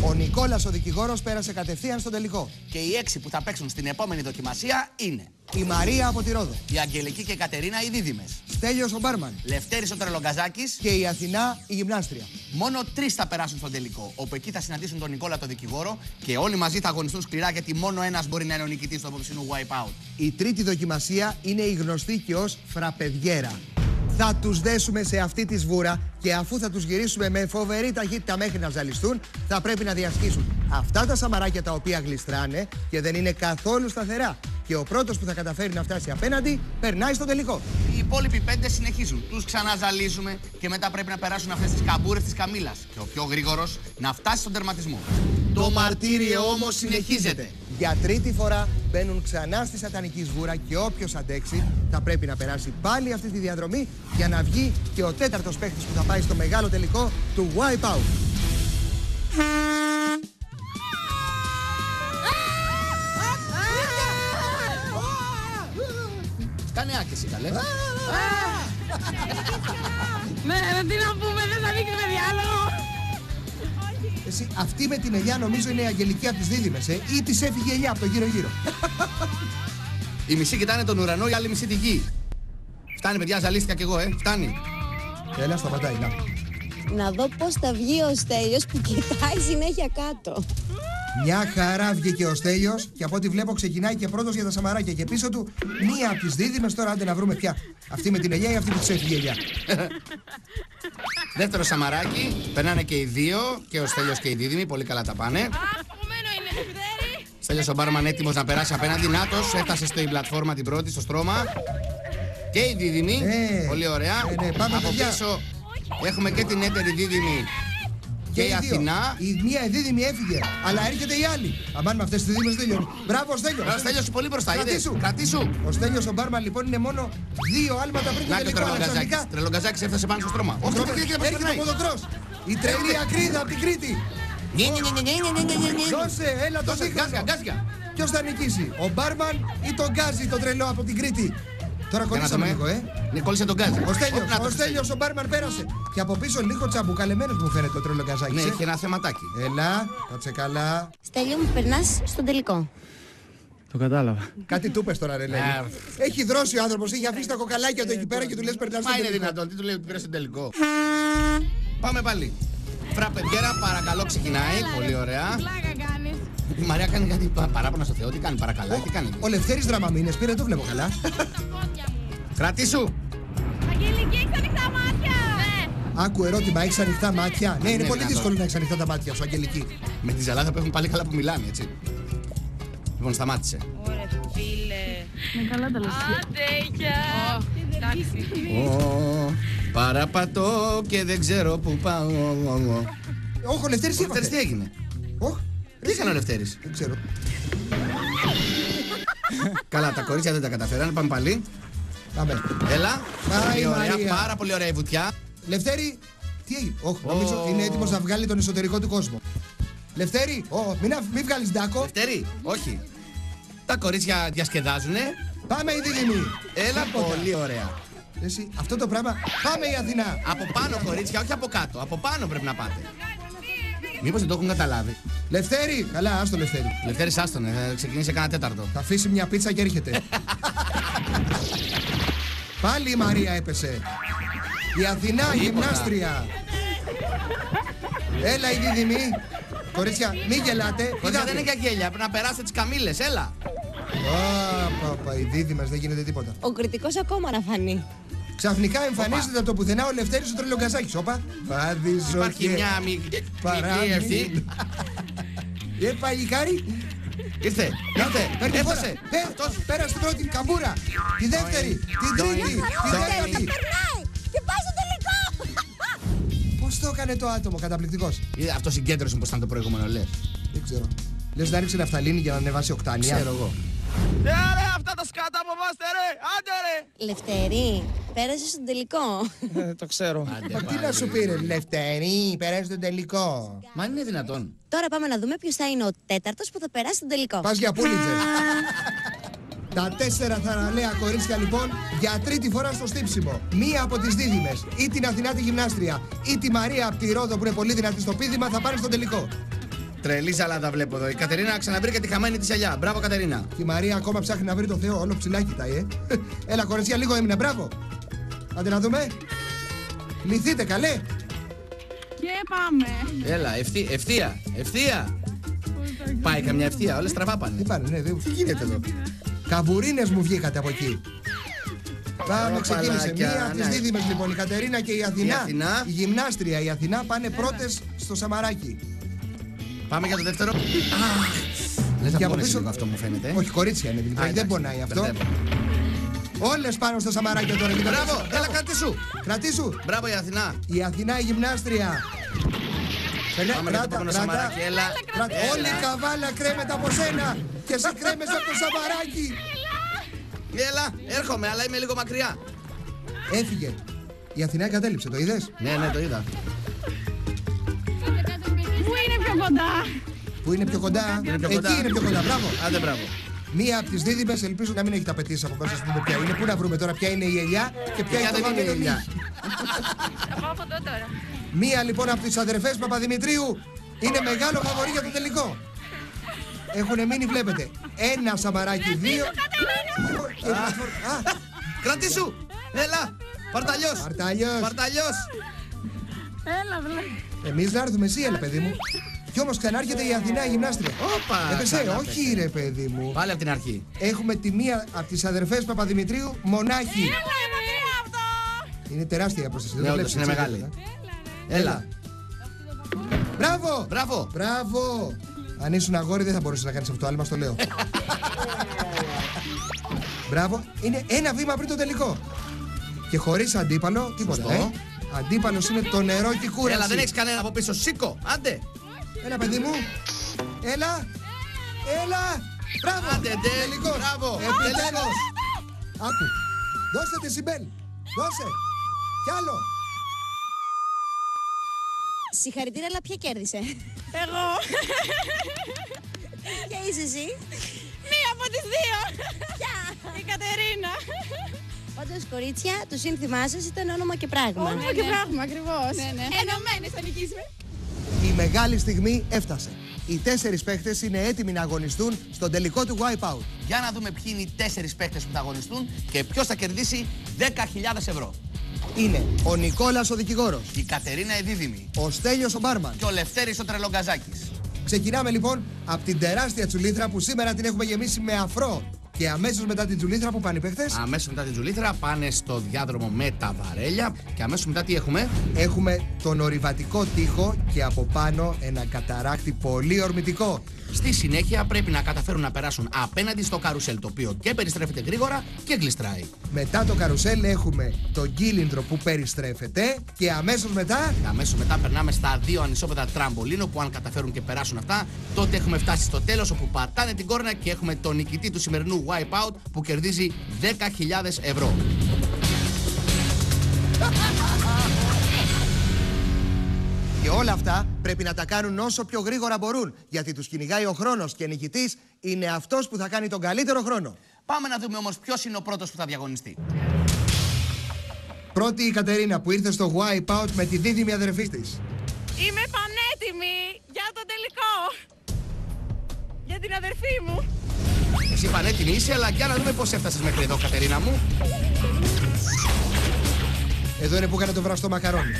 Ο Νικόλας ο δικηγόρος πέρασε κατευθείαν στο τελικό. Και οι 6 που θα παίξουν στην επόμενη δοκιμασία είναι Η Μαρία από τη Ρόδο. η Αγγελική και η Κατερίνα οι δίδυμες. Στέλιος ο μπάρμαν. Λευτέρης ο Τρελογκαζάκης. Και η Αθηνά η γυμνάστρια. Μόνο 3 θα περάσουν στον τελικό. Όπου εκεί θα συναντήσουν τον Νικόλα τον δικηγόρο και όλοι μαζί θα αγωνιστούν σκληρά γιατί μόνο ένας μπορεί να είναι ο νικητής του απόψινου Wipeout. Η τρίτη δοκιμασία είναι η γνωστή και ως φραπεδιέρα. Θα τους δέσουμε σε αυτή τη σβούρα και αφού θα τους γυρίσουμε με φοβερή ταχύτητα μέχρι να ζαλιστούν, θα πρέπει να διασχίσουν αυτά τα σαμαράκια τα οποία γλιστράνε και δεν είναι καθόλου σταθερά. Και ο πρώτος που θα καταφέρει να φτάσει απέναντι, περνάει στο τελικό. Οι υπόλοιποι 5 συνεχίζουν. Τους ξαναζαλίζουμε και μετά πρέπει να περάσουν αυτές τις καμπούρες της καμήλας. Και ο πιο γρήγορος να φτάσει στον τερματισμό. Το μαρτύριο όμως συνεχίζεται. Για τρίτη φορά μπαίνουν ξανά στη σατανική σβούρα και όποιος αντέξει θα πρέπει να περάσει πάλι αυτή τη διαδρομή για να βγει και ο τέταρτος παίκτης που θα πάει στο μεγάλο τελικό του Wipeout. Κάνε άκηση καλέ. Ναι, τι να πούμε, δεν θα δείχνουμε διάλογο. Εσύ, αυτή με την ελιά νομίζω είναι η Αγγελική από τις δίδυμες, ή της έφυγε η ελιά από το γύρω-γύρω. Η μισή κοιτάνε τον ουρανό, η άλλη μισή τη γη. Φτάνει παιδιά, ζαλίστηκα κι εγώ, φτάνει. Έλα, σταματάει, να. Να δω πώς θα βγει ο Στέλιος που κοιτάει συνέχεια κάτω. Μια χαρά βγήκε ο Στέλιος και από ό,τι βλέπω ξεκινάει και πρώτος για τα σαμαράκια. Και πίσω του μία από τις δίδυμες. Τώρα άντε να βρούμε πια. Αυτή με την ελιά ή αυτή που της έφυγε η ελιά. Δεύτερο σαμαράκι. Περνάνε και οι δύο. Και ο Στέλιος και η δίδυμη. Πολύ καλά τα πάνε. Στέλιος ο μπάρμαν έτοιμος να περάσει απέναντι. Νάτος, έφτασε στην πλατφόρμα την πρώτη, στο στρώμα. Και η δίδυμη. Πολύ ωραία. Πάμε από πίσω έχουμε και την έτερη δίδυμη. Και η Αθηνά. Η μία δίδυμη έφυγε, αλλά έρχεται η άλλη. Αμάν με αυτές τις δίδυμες τελειώνει. Μπράβο, Στέλιο. Ο Στέλιος πολύ μπροστά, κρατήσου. Ο Στέλιος ο μπάρμαν λοιπόν είναι μόνο 2 άλματα πριν το τελικό. Τρελογκαζάκης έφτασε πάνω στο στρώμα. Έρχεται ο Ποδοκρός. Η τρελή ακρίδα από την Κρήτη. Δώσε, έλα το σύγχρονο. Ποιος θα νικήσει, ο μπάρμαν ή τον Γκάζι, το τρελό από την Κρήτη? Τώρα κολλήσαμε λίγο, Κόλλησε τον Γκάζι. Ο Στέλιος ο μπάρμαν πέρασε. Και από πίσω λίγο τσαμπουκαλεμένος μου φαίνεται το τρελό Γκαζάκι. Ναι, έχει ένα θεματάκι. Έλα, κάτσε καλά. Στέλιο μου, περνάς στον τελικό. Το κατάλαβα. Κάτι του πες τώρα, ρε λέει. Έχει δρώσει ο άνθρωπος, έχει αφήσει τα κοκαλάκια του εκεί πέρα και του λες περνάς στον τελικό. Μα είναι δυνατόν, τι του λέει ότι πήρε στον τελικό. Πάμε πάλι. Φραπεντιέρα, παρακαλώ, ξεκινάει. Πολύ ωραία. Η Μαρία κάνει κάτι παράπονα στο Θεό. Τι κάνει, παρακαλά, τι κάνει? Ο Λευτέρης δραμαμίνες πήρε, το βλέπω καλά. Κρατήσου. Αγγελική, έχεις ανοιχτά μάτια. Άκου ερώτημα, έχεις ανοιχτά μάτια? Ναι, είναι πολύ δύσκολο να έχεις ανοιχτά τα μάτια σου, Αγγελική. Με τη ζαλάδα που έχουν πάλι καλά που μιλάνε, έτσι. Λοιπόν, σταμάτησε. Ωραία, φίλε. Με καλά τα λες. Άντε, εντάξει. Παραπατώ και δεν ξέρω που πάω. Όχι, ο Λευτέρης τι έγινε? Τι έκανε ο Λευτέρης? Δεν ξέρω. Καλά, τα κορίτσια δεν τα καταφέρανε, πάμε πάλι. Πάμε. Έλα. Πάει η Μαρία. Πάρα πολύ ωραία η βουτιά. Λευτέρη, τι έγινε? Όχι, νομίζω είναι έτοιμος να βγάλει τον εσωτερικό του κόσμο. Λευτέρη, μην βγάλεις ντάκο. Λευτέρη, όχι. Τα κορίτσια διασκεδάζουνε. Πάμε η δίδυμη. Έλα, πολύ ωραία. Εσύ, αυτό το πράγμα. Πάμε η Αθηνά. Από πάνω κορίτσια, όχι από κάτω. Από πάνω πρέπει να πάτε. Μήπως δεν το έχουν καταλάβει? Λευτέρη, καλά, άστο Λευτέρη. Λευτέρης άστονε, θα ξεκινήσει κανένα τέταρτο. Θα αφήσει μια πίτσα και έρχεται. Πάλι η Μαρία έπεσε. Η Αθηνά, η γυμνάστρια. Έλα η δίδυμη. Κορίτσια, μην γελάτε. Κορίτσια δεν είναι για γέλια, πρέπει να περάσετε τις καμήλες, έλα. Παπα, οι δίδυμες δεν γίνεται τίποτα. Ο κριτικός ακόμα να φανεί. Ξαφνικά εμφανίζεται από το πουθενά ο Λευτέρης ο τρελογκαζάκης. Όπα, βάδιζο. Υπάρχει μια μικρή ευθύνη. Παγικάρι. Ήρθε, έφτασε. Πέρασε την πρώτη καμπούρα. Τη δεύτερη, την τρίτη, τη τέταρτη. Και πάει στο τελικό. Πώς το έκανε το άτομο, καταπληκτικός. Αυτό συγκέντρωσε πως ήταν το προηγούμενο, λες? Δεν ξέρω. Λες να ρίξει ναυταλίνη για να ανεβάσει οκτάνια? Ξέρω εγώ. Ρε, αυτά τα σκάτα από εμάς, ρε, άντε ρε. Λευτέρη, πέρασε στον τελικό. Το ξέρω. Μα τι να σου πήρε, Λευτέρη, πέρασε τον τελικό. Μα είναι δυνατόν? Τώρα πάμε να δούμε ποιος θα είναι ο τέταρτος που θα περάσει στον τελικό. Πας για Πούλιτζερ. Τα 4 θαραλέα κορίτσια λοιπόν για τρίτη φορά στο στύψιμο. Μία από τις δίδυμες, ή την Αθηνά τη γυμνάστρια, ή τη Μαρία από τη Ρόδο που είναι πολύ δυνατή στο πήδημα, θα πάνε στο τελικό. Τρελή ζαλάδα βλέπω εδώ. Η Κατερίνα ξαναβρήκε τη χαμένη της ελιά. Μπράβο, Κατερίνα. Και η Μαρία ακόμα ψάχνει να βρει το Θεό. Όλο ψηλά κοιτάει, Έλα, κορίτσια, λίγο έμεινε. Μπράβο. Άντε να δούμε. Λυθείτε, καλέ. Και πάμε. Έλα, ευθεία. Πάει καμιά ευθεία, όλες στραβά πάνε. Τι πάνε, ναι, τι γίνεται εδώ? Καμπουρίνες μου βγήκατε από εκεί. Πάμε, ξεκίνησε. Μία από τις ναι. δίδυμες λοιπόν, η Κατερίνα και η Αθηνά. Η γυμνάστρια, η Αθηνά πάνε πρώτες στο σαμαράκι. Πάμε για το δεύτερο. Δεν θα πονέσει λίγο αυτό μου φαίνεται. Όχι, κορίτσια είναι δηλαδή, δεν πονάει αυτό. Όλες πάνω στο σαμαράκι τώρα. Μπράβο, έλα κρατήσου. Κρατήσου. Μπράβο η Αθηνά. Η Αθηνά η γυμνάστρια. Πάμε για το επόμενο σαμαράκι, έλα. Όλη η καβάλα κρέμεται από σένα και εσύ κρέμεσαι από το σαμαράκι. Έλα, έρχομαι, αλλά είμαι λίγο μακριά. Έφυγε. Η Αθηνά εγκατέλειψε, το είδες? Ναι, το είδα. Πού είναι πιο κοντά? Πού είναι πιο κοντά? Εκεί είναι πιο κοντά, μπράβο. Άντε, μπράβο. Μία από τις δίδυμες, ελπίζω να μην έχει τα πετήσει από μέσα, πούμε ποια είναι. Πού να βρούμε τώρα ποια είναι η ελιά και ποια είναι δεν είναι η ελιά. Θα πάω από εδώ τώρα. Μία λοιπόν από τις αδερφές Παπαδημητρίου είναι μεγάλο φαβορί για το τελικό. Έχουνε μείνει, βλέπετε, ένα σαμαράκι, δύο. Κρατήσου! Έλα! Παρταλιός! Παρταλιός! Έλα, βλέπει. Εμείς να έρθουμε, εσύ έλα παιδί μου. Κι όμως ξανάρχεται η Αθηνά γυμνάστρια. Όπα! Έπεσε, όχι ρε παιδί μου. Πάλι από την αρχή. Έχουμε τη μία από τις αδερφές Παπαδημητρίου, μονάχη. Είναι τεράστια η απόσταση. Ναι, όντως είναι μεγάλη. Έλα. Μπράβο! Μπράβο! Μπράβο! Αν ήσουν αγόρι δεν θα μπορούσες να κάνεις αυτό, άλλο μας το λέω. Μπράβο. Είναι ένα βήμα πριν το τελικό. Και χωρίς αντίπαλο, τίποτα. Αντίπαλος είναι το νερό και η κούραση. Έλα, δεν έχεις κανένα από πίσω. Σήκω, άντε. Έλα, παιδί μου. Έλα. Έλα. Μπράβο. Άντε, τελικός. Μπράβο. Επιτέλους. Άκου. Δώσε τη Σιμπέλ. Δώσε. Κι άλλο. Συγχαρητήρια, αλλά ποια κέρδισε? Εγώ. Ποια είσαι εσύ? Μία από τις δύο. Ποια? Η Κατερίνα. Όντως, κορίτσια, το σύνθημά σας ήταν όνομα και πράγμα. Όνομα και πράγμα, ακριβώς. Ενωμένες θα νικήσουμε. Η μεγάλη στιγμή έφτασε. Οι 4 παίχτες είναι έτοιμοι να αγωνιστούν στον τελικό του Wipeout. Για να δούμε ποιοι είναι οι 4 παίχτες που θα αγωνιστούν και ποιος θα κερδίσει 10.000 ευρώ. Είναι ο Νικόλας ο δικηγόρος, Η Κατερίνα η δίδυμη. ο Στέλιος ο μπάρμαν. Και ο Λευτέρης ο τρελογκαζάκης. Ξεκινάμε λοιπόν από την τεράστια τσουλήθρα που σήμερα την έχουμε γεμίσει με αφρό. Και αμέσως μετά την τσουλήθρα που πάνε οι παίχτες? Αμέσως μετά την τσουλήθρα πάνε στο διάδρομο με τα βαρέλια. Και αμέσως μετά τι έχουμε? Έχουμε τον ορειβατικό τοίχο και από πάνω ένα καταράκτη πολύ ορμητικό. Στη συνέχεια πρέπει να καταφέρουν να περάσουν απέναντι στο καρουσέλ, το οποίο και περιστρέφεται γρήγορα και γλιστράει. Μετά το καρουσέλ έχουμε τον κύλινδρο που περιστρέφεται και αμέσως μετά περνάμε στα 2 ανισόπεδα τραμπολίνο που αν καταφέρουν και περάσουν αυτά, τότε έχουμε φτάσει στο τέλος όπου πατάνε την κόρνα και έχουμε τον νικητή του σημερινού Wipeout που κερδίζει 10.000 ευρώ. Και όλα αυτά πρέπει να τα κάνουν όσο πιο γρήγορα μπορούν, γιατί τους κυνηγάει ο χρόνος και νικητής είναι αυτός που θα κάνει τον καλύτερο χρόνο. Πάμε να δούμε όμως ποιος είναι ο πρώτος που θα διαγωνιστεί. Πρώτη η Κατερίνα που ήρθε στο Wipeout με τη δίδυμη αδερφή της. Είμαι πανέτοιμη για το τελικό. Για την αδερφή μου. Εσύ πανέτοιμη είσαι, αλλά για να δούμε πώς έφτασες μέχρι εδώ, Κατερίνα μου. Εδώ είναι που έκανε το βραστό μακαρόνι.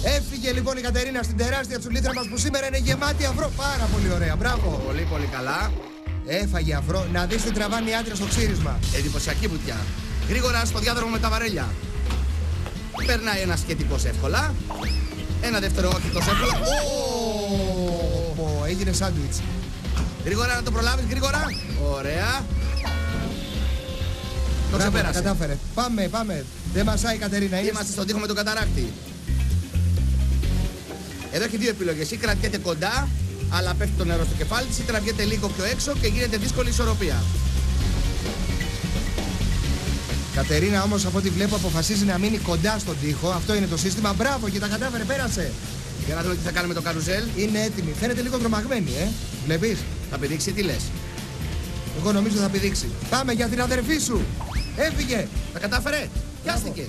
Έφυγε λοιπόν η Κατερίνα στην τεράστια τσουλήθρα μας που σήμερα είναι γεμάτη αφρό. Πάρα πολύ ωραία, μπράβο. Πολύ πολύ καλά. Έφαγε αφρό. Να δεις τι τραβάνε οι άντρες στο ξύρισμα. Εντυπωσιακή βουτιά. Γρήγορα στο διάδρομο με τα βαρέλια. Περνάει ένας σχετικός εύκολα. Ένα δεύτερο όχι τόσο εύκολα. Έγινε σάντουιτς. Γρήγορα να το προλάβεις, γρήγορα. Ωραία. Το ξεπέρασε. Κατάφερε. Πάμε. Δεν μασάει η Κατερίνα. Είμαστε στον τοίχο με τον καταράκτη. Εδώ έχει 2 επιλογές. Ή κρατιέται κοντά, αλλά πέφτει το νερό στο κεφάλι της, ή τραβιέται λίγο πιο έξω και γίνεται δύσκολη ισορροπία. Κατερίνα όμως από ό,τι βλέπω αποφασίζει να μείνει κοντά στον τοίχο. Αυτό είναι το σύστημα. Μπράβο και τα κατάφερε, πέρασε. Για να δούμε τι θα κάνει με το καρουζέλ. Είναι έτοιμη. Φαίνεται λίγο τρομαγμένη, Βλέπεις. Θα πηδήξει, τι λες? Εγώ νομίζω θα πηδήξει. Πάμε για την αδερφή σου. Έφυγε. Τα κατάφερε. Πιάστηκε.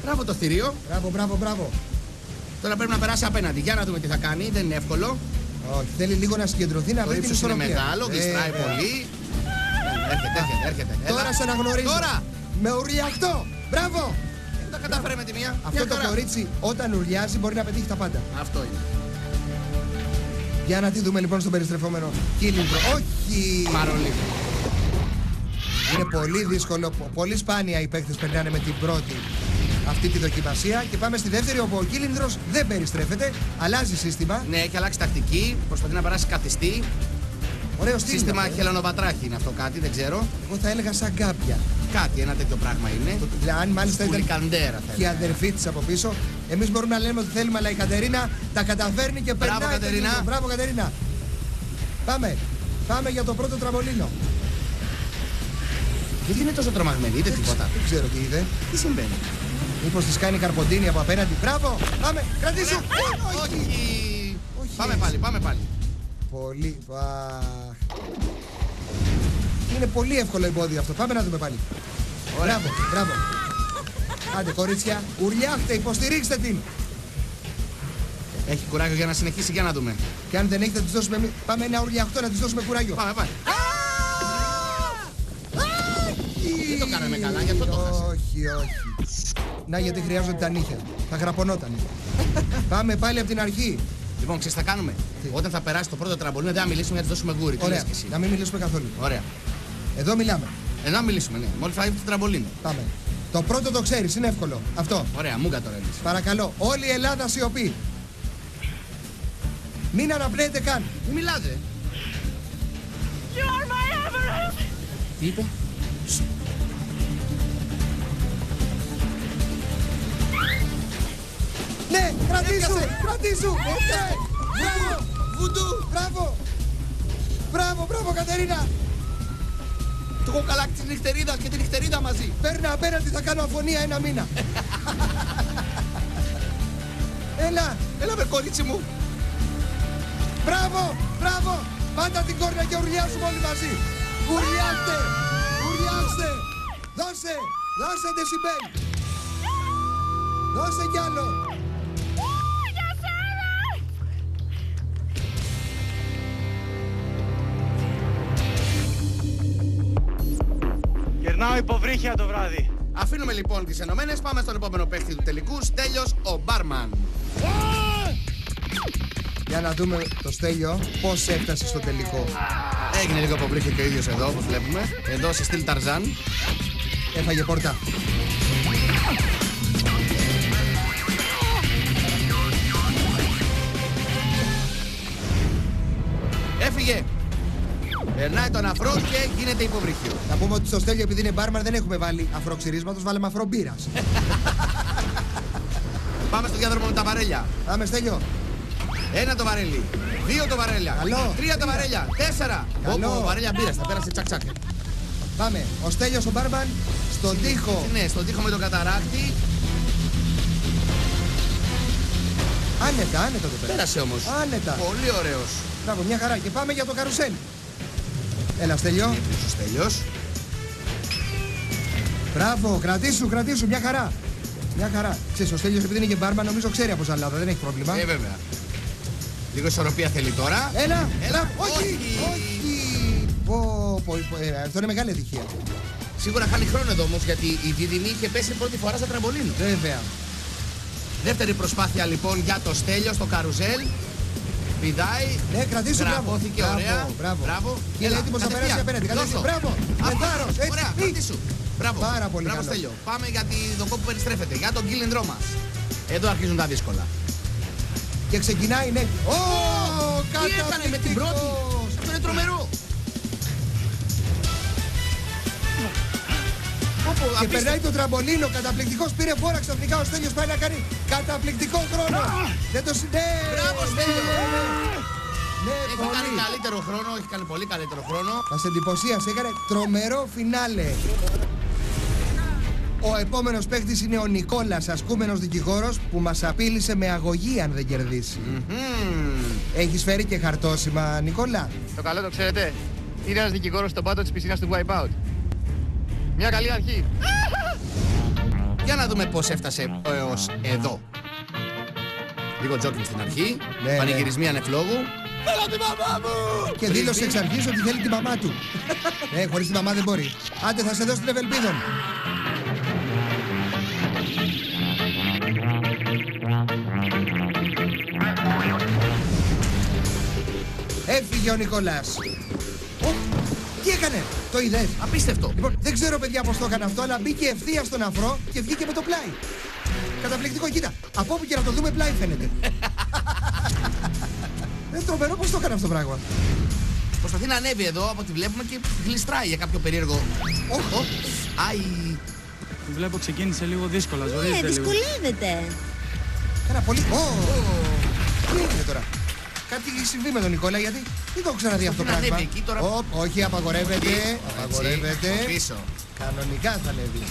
Μπράβο το θηρίο. Μπράβο. Τώρα πρέπει να περάσει απέναντι. Για να δούμε τι θα κάνει. Δεν είναι εύκολο. Όχι, θέλει λίγο να συγκεντρωθεί να βρει την ισορροπία. Το ύψος είναι μεγάλο, γλιστράει πολύ. Έρχεται. Τώρα σε αναγνωρίζω. Τώρα! Με ουρλιαχτό. Μπράβο! Τα κατάφερε με τη μία. Αυτό το κορίτσι όταν ουρλιάζει μπορεί να πετύχει τα πάντα. Αυτό είναι. Για να τη δούμε λοιπόν στον περιστρεφόμενο κύλινδρο. Όχι! Παρολίγο. Είναι πολύ δύσκολο. Πολύ σπάνια οι παίκτες περνάνε με την πρώτη αυτή τη δοκιμασία. Και πάμε στη δεύτερη όπου ο κύλινδρος δεν περιστρέφεται. Αλλάζει σύστημα. Ναι, έχει αλλάξει τακτική. Προσπαθεί να περάσει καθιστή. Ωραίο σύστημα χελανοβατράχη είναι αυτό, κάτι, δεν ξέρω. Εγώ θα έλεγα σαν κάποια. Κάτι, ένα τέτοιο πράγμα είναι. Αν μάλιστα ήταν και η αδερφή της από πίσω. Εμείς μπορούμε να λέμε ότι θέλουμε, αλλά η Κατερίνα τα καταφέρνει και περνάει. Μπράβο, Κατερίνα. Μπράβο, Κατερίνα. Πάμε για το πρώτο τραμπολίνο. Γιατί είναι τόσο τρομαγμένη, είδε τίποτα? Δεν ξέρω τι είδε. Τι συμβαίνει? Μήπως της κάνει καρποντίνη από απέναντι. Μπράβο, πάμε, κρατήσου. Όχι. Πάμε πάλι. Πολύ. Είναι πολύ εύκολο εμπόδιο αυτό. Πάμε να δούμε πάλι. Μπράβο. Άντε κορίτσια, ουρλιάχτε, υποστηρίξτε την. Έχει κουράγιο για να συνεχίσει, για να δούμε. Και αν δεν έχει θα της δώσουμε. Πάμε ένα ουρλιαχτό να της δώσουμε κουράγιο. Πάμε. Τι το κάναμε καλά, γι' αυτό το χάσε. Όχι, όχι. Να, γιατί χρειάζονται τα νύχια. Θα γραπωνόταν. Πάμε πάλι από την αρχή. Λοιπόν, ξέρεις τι θα κάνουμε. Όταν θα περάσει το πρώτο τραμπολίνο, δεν θα μιλήσουμε για να της δώσουμε γκούρι. Τι Ωραία, λες και εσύ? να μην μιλήσουμε καθόλου. Ωραία. Εδώ μιλάμε. Να μιλήσουμε, ναι. Μόλις φάει το τραμπολίνο. Πάμε. Το πρώτο το ξέρεις, είναι εύκολο. Αυτό. Ωραία, μούγκα τώρα εμείς. Παρακαλώ, όλη η Ελλάδα σιωπή. Μην αναπνέετε καν. Μην μιλάτε. You are my Everest! Τι είπε? Ναι, κρατήσου, κρατήσου. Ναι. Μπράβο, Βουντού. μπράβο. Μπράβο, μπράβο Κατερίνα. Το έχω καλά τη νυχτερίδα και τη νυχτερίδα μαζί. Παίρνα απέναντι, θα κάνω αφωνία 1 μήνα. Έλα. Έλα με κορίτσι μου. Μπράβο, μπράβο. Πάντα την κόρνα και ουρλιάζουμε όλοι μαζί. Ουρλιάστε, ουρλιάστε. Δώσε, δώσε δεσιμπέλ. Δώσε κι άλλο. Κερνάω υποβρύχια το βράδυ. Αφήνουμε λοιπόν τις ενωμένες, πάμε στον επόμενο παίχτη του τελικού. Στέλιος ο Μπάρμαν. Για να δούμε το Στέλιο πώς έφτασε στο τελικό. Έγινε λίγο υποβρύχια και ο ίδιος εδώ, όπως βλέπουμε. Εδώ σε στυλ Ταρζάν. Έφαγε πόρτα. Έφυγε. Περνάει τον αφρό και γίνεται υποβρύχιο. Να πούμε ότι στο Στέλιο, επειδή είναι μπάρμαν, δεν έχουμε βάλει αφροξυρίσματος, βάλαμε αφρομπύρας. Πάμε στο διάδρομο με τα βαρέλια. Πάμε Στέλιο. 1 το βαρέλι, 2 το βαρέλια, Καλό. 3 τα βαρέλια, 4. Καλό. Βαρέλια μπύρας, θα πέρασε τσακ τσακ. Πάμε. Ο Στέλιος ο μπάρμαν στον τοίχο. Ναι, στον τοίχο με τον καταράκτη. Άνετα, άνετα το πέρασε. Πέρασε όμως. Άνετα. Πολύ ωραίος. Μπράβο, μια χαρά. Και πάμε για το καρουσέλ. Έλα Στέλιο. Ο Στέλιος. Μπράβο, κρατήσου, κρατήσου, μια χαρά. Μια χαρά. Ξέρεις, ο Στέλιος επειδή είναι και μπάρμαν, νομίζω ξέρει από σαλάδα, δεν έχει πρόβλημα. Βέβαια. Λίγο ισορροπία θέλει τώρα. Έλα, έλα. Όχι, όχι. Αυτό είναι μεγάλη ατυχία. Σίγουρα χάνει χρόνο εδώ όμως, γιατί η δίδυμη είχε πέσει πρώτη φορά στο τραμπολίνο. Βέβαια. Δεύτερη προσπάθεια λοιπόν για το Στέλιο στο καρουζέλ. Πηδάει. Ναι, κρατήσου, μπράβο. Γραφώθηκε ωραία. Μπράβο. Και είναι έτοιμος να περάσει απέναντι. Μπράβο. Μεθάρος, έτσι. Ωραία, κρατήσου. Μπράβο. Πάρα πολύ Μπράβο, καλό. Στέλιο. Πάμε για τον κόπο που περιστρέφεται. Για τον κύλινδρό μας. Εδώ αρχίζουν τα δύσκολα. Και ξεκινάει, ναι. Τι έκανε με την πρώτη. Αυτό είναι τρομερό. Και περνάει το τραμπολίνο, καταπληκτικός, πήρε φόρα ξαφνικά ο Στέλιος, πάει να κάνει καταπληκτικό χρόνο. Δεν το Μπράβο Στέλιο. Ναι, έχει πολύ. κάνει καλύτερο χρόνο, έχει κάνει πολύ καλύτερο χρόνο. Μας εντυπωσίασε, έκανε τρομερό φινάλε. Ο επόμενος παίκτης είναι ο Νικόλας, ασκούμενος δικηγόρος, που μας απείλησε με αγωγή αν δεν κερδίσει. Έχεις φέρει και χαρτόσημα, Νικόλα? Το καλό το ξέρετε. Είναι ένας δικηγόρος στον πάτο της πισίνας του Wipeout. Μια καλή αρχή. Για να δούμε πώς έφτασε έως εδώ. Λίγο τζόκινγκ στην αρχή. Ναι, πανηγυρισμοί ανεφλόγου. Θέλω τη μαμά μου! Και δήλωσε εξ αρχής ότι θέλει τη μαμά του. Χωρίς τη μαμά δεν μπορεί. Άντε, θα σε δώσω την Ευελπίδων. Έφυγε ο Νικόλας. Τι έκανε, το είδες? Απίστευτο. Λοιπόν, δεν ξέρω παιδιά πώς το έκανε αυτό, αλλά μπήκε ευθεία στον αφρό και βγήκε με το πλάι. Καταπληκτικό, κοίτα. Από όπου και να το δούμε, πλάι φαίνεται. Δεν τρομερό πώς το έκανε αυτό το πράγμα. Προσπαθεί να ανέβει εδώ από ό,τι βλέπουμε και γλιστράει για κάποιο περίεργο. Αϊ. Βλέπω ξεκίνησε λίγο δύσκολα. Ναι, δυσκολεύεται. Κάνα πολύ. Τι έγινε τώρα? Κάτι συμβεί με τον Νικόλα, γιατί δεν το έχω ξαναδεί αυτό το πράγμα. Όχι, απαγορεύεται. Απαγορεύεται. Πίσω. Κανονικά θα ανέβει.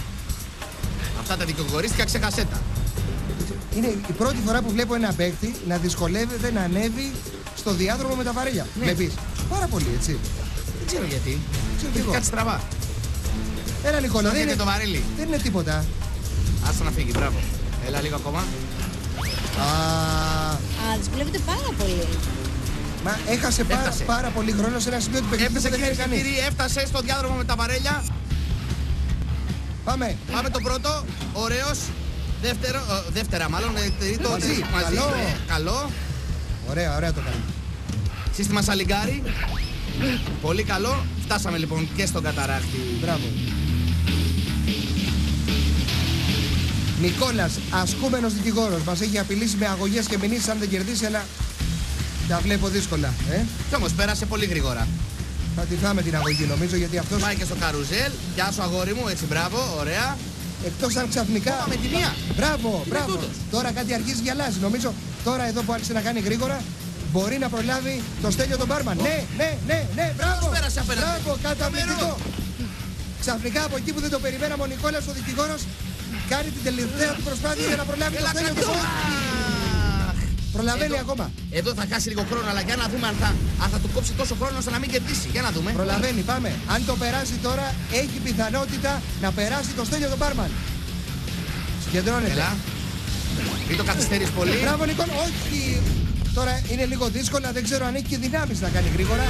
Αυτά τα δικηγορίστηκα ξεχασέτα. Είναι η πρώτη φορά που βλέπω ένα παίκτη να δυσκολεύεται να ανέβει στο διάδρομο με τα βαρέλια. Ναι. Με πεις. Πάρα πολύ, έτσι. Δεν ξέρω γιατί. Ξέρω κάτι στραβά. Έλα Νικόλα, δεν είναι το βαρέλι. Δεν είναι τίποτα. Άστο να φύγει, μπράβο. Έλα λίγο ακόμα. Δυσκολεύεται πάρα πολύ. Μα έχασε πάρα πολύ χρόνο σε ένα σημείο του παιχνιδιού που δεν κάνει κανείς. Έφτασε στο διάδρομο με τα βαρέλια. Πάμε. Πάμε το πρώτο. Ωραίος. Δεύτερα μάλλον. Τρίτο. Μαζί. Καλό. Καλό. Ωραία, ωραία το κάνει. Σύστημα σαλιγκάρι. Πολύ καλό. Φτάσαμε λοιπόν και στον καταράκτη. Μπράβο. Νικόλας, ασκούμενος δικηγόρος, μας έχει απειλήσει με αγωγές και μηνύσεις αν δεν κερδίσει, αλλά τα βλέπω δύσκολα. Κι όμως πέρασε πολύ γρήγορα. Θα τη φάμε την αγωγή νομίζω, γιατί αυτός... Πάει και στο καρουζέλ. Γεια σου αγόρι μου, έτσι μπράβο, ωραία. Εκτός αν ξαφνικά... Με τη μία. Μπράβο, μπράβο. Τώρα κάτι αρχίζει και αλλάζει. Νομίζω τώρα εδώ που άρχισε να κάνει γρήγορα, μπορεί να προλάβει το Στέλιο τον μπάρμαν. Ναι, μπράβο. Πέρασε απέναντι. Μπράβο, καταπληκτικό. Ξαφνικά από εκεί που δεν το περιμέναμε, ο Νικόλας ο δικηγόρος κάνει την τελευταία του προσπάθεια για να προλάβει το Στέλιο τον μπάρμαν. Προλαβαίνει ακόμα. Εδώ θα χάσει λίγο χρόνο, αλλά για να δούμε αν θα του κόψει τόσο χρόνο ώστε να μην κερδίσει. Για να δούμε. Προλαβαίνει, πάμε. Αν το περάσει τώρα, έχει πιθανότητα να περάσει το Στέλιο τον μπάρμαν. Συγκεντρώνεται. Έλα. Μην το καθυστερείς πολύ. Μπράβο, Νικόλα. Όχι. Τώρα είναι λίγο δύσκολα, δεν ξέρω αν έχει και δυνάμεις να κάνει γρήγορα.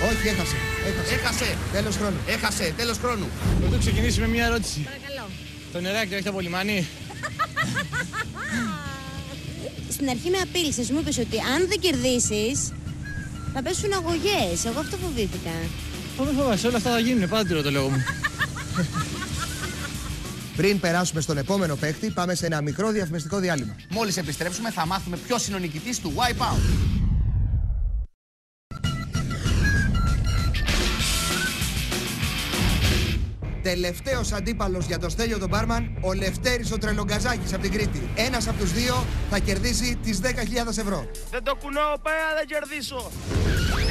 Όχι, έχασε. Τέλος χρόνου. Έχασε, τέλος χρόνου. Πρωτού ξεκινήσει με μια ερώτηση. Παρακαλώ. Το νεράκι το έχετε από λιμάνι? Στην αρχή με απείλησες, μου είπες ότι αν δεν κερδίσεις θα πέσουν αγωγές. Εγώ αυτό φοβήθηκα. Μην φοβάσαι, όλα αυτά θα γίνουν, πάντα τηρώ το λόγο μου. Πριν περάσουμε στον επόμενο παίκτη, πάμε σε ένα μικρό διαφημιστικό διάλειμμα. Μόλις επιστρέψουμε θα μάθουμε ποιος είναι ο νικητής του Wipeout. Τελευταίος αντίπαλος για το Στέλιο τον μπάρμαν, ο Λευτέρης ο Τρελογκαζάκης από την Κρήτη. Ένας από τους δύο θα κερδίσει τις 10.000 ευρώ. Δεν το κουνώ, πέρα δεν κερδίσω.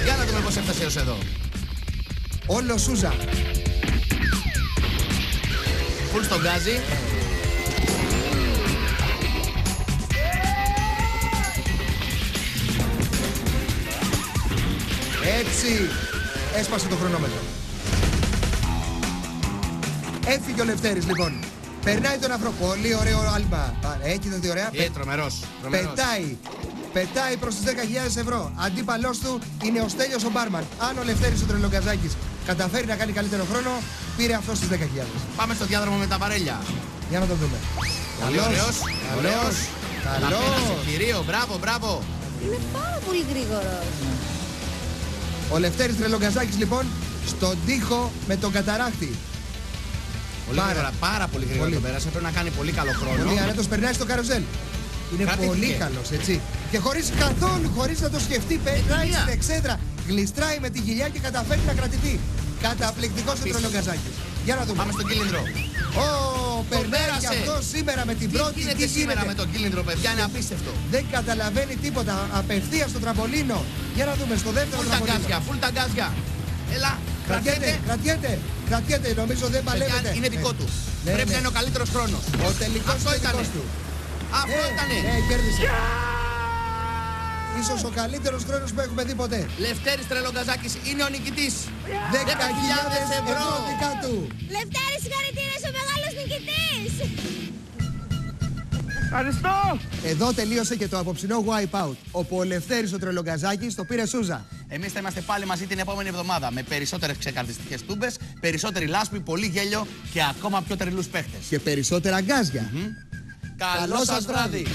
Για να δούμε πώς έφτασε έως εδώ. Όλο Σούζα. Φουλ στον γκάζι. Έτσι. Έσπασε το χρονόμετρο. Έφυγε ο Λευτέρης λοιπόν. Περνάει τον αφρό. Πολύ ωραίο άλμα. Έχει δει ωραία. Τρομερός. Πετάει προς τις 10.000 ευρώ. Αντίπαλός του είναι ο Στέλιος ο μπάρμαν. Αν ο Λευτέρης ο Τρελογκαζάκης καταφέρει να κάνει καλύτερο χρόνο, πήρε αυτό στις 10.000. Πάμε στο διάδρομο με τα βαρέλια. Για να το δούμε. Πολύ ωραίος. Καλός. Κυρίω, μπράβο. Είναι πάρα πολύ γρήγορος. Ο Λευτέρης Τρελογκαζάκης λοιπόν στον τοίχο με τον καταράκτη. Πάρα πολύ γρήγορα το πέρασε. Πρέπει να κάνει πολύ καλό χρόνο. Πολύ ανέτος περνάει στο καρουζέλ. Είναι πολύ καλός, έτσι. Και χωρίς να το σκεφτεί, περνάει στην εξέδρα. Γλιστράει με τη γυλιά και καταφέρει να κρατηθεί. Καταπληκτικός ο Τρελογκαζάκης. Για να δούμε. Πάμε στον κύλινδρο. Περνάει και αυτό σήμερα με την πρώτη. Τι γίνεται σήμερα με τον κύλινδρο, παιδιά, είναι απίστευτο. Δεν καταλαβαίνει τίποτα. Απευθείας στο τραμπολίνο. Για να δούμε στο δεύτερο τραμπολίνο. Φουλ τα γκάζια. Έλα. Κρατιέται, νομίζω δεν παλεύεται. Είναι δικό του. Πρέπει να είναι ο καλύτερος χρόνος. Ο τελικός είναι δικός του. Αυτό ήτανε. Κέρδισε. Ίσως ο καλύτερος χρόνος που έχουμε δει ποτέ. Λευτέρης Τρελογκαζάκης είναι ο νικητής. 10.000 ευρώ δικά του. Λευτέρη, συγχαρητήρια, ο μεγάλος νικητής. Ευχαριστώ. Εδώ τελείωσε και το απόψινό Wipeout, όπου ο Λευτέρης ο Τρελογκαζάκης το πήρε Σούζα. Εμείς θα είμαστε πάλι μαζί την επόμενη εβδομάδα με περισσότερες ξεκαρδιστικές τούμπες, περισσότερη λάσπη, πολύ γέλιο και ακόμα πιο τρελούς παίχτες. Και περισσότερα γκάζια. Καλό σας βράδυ.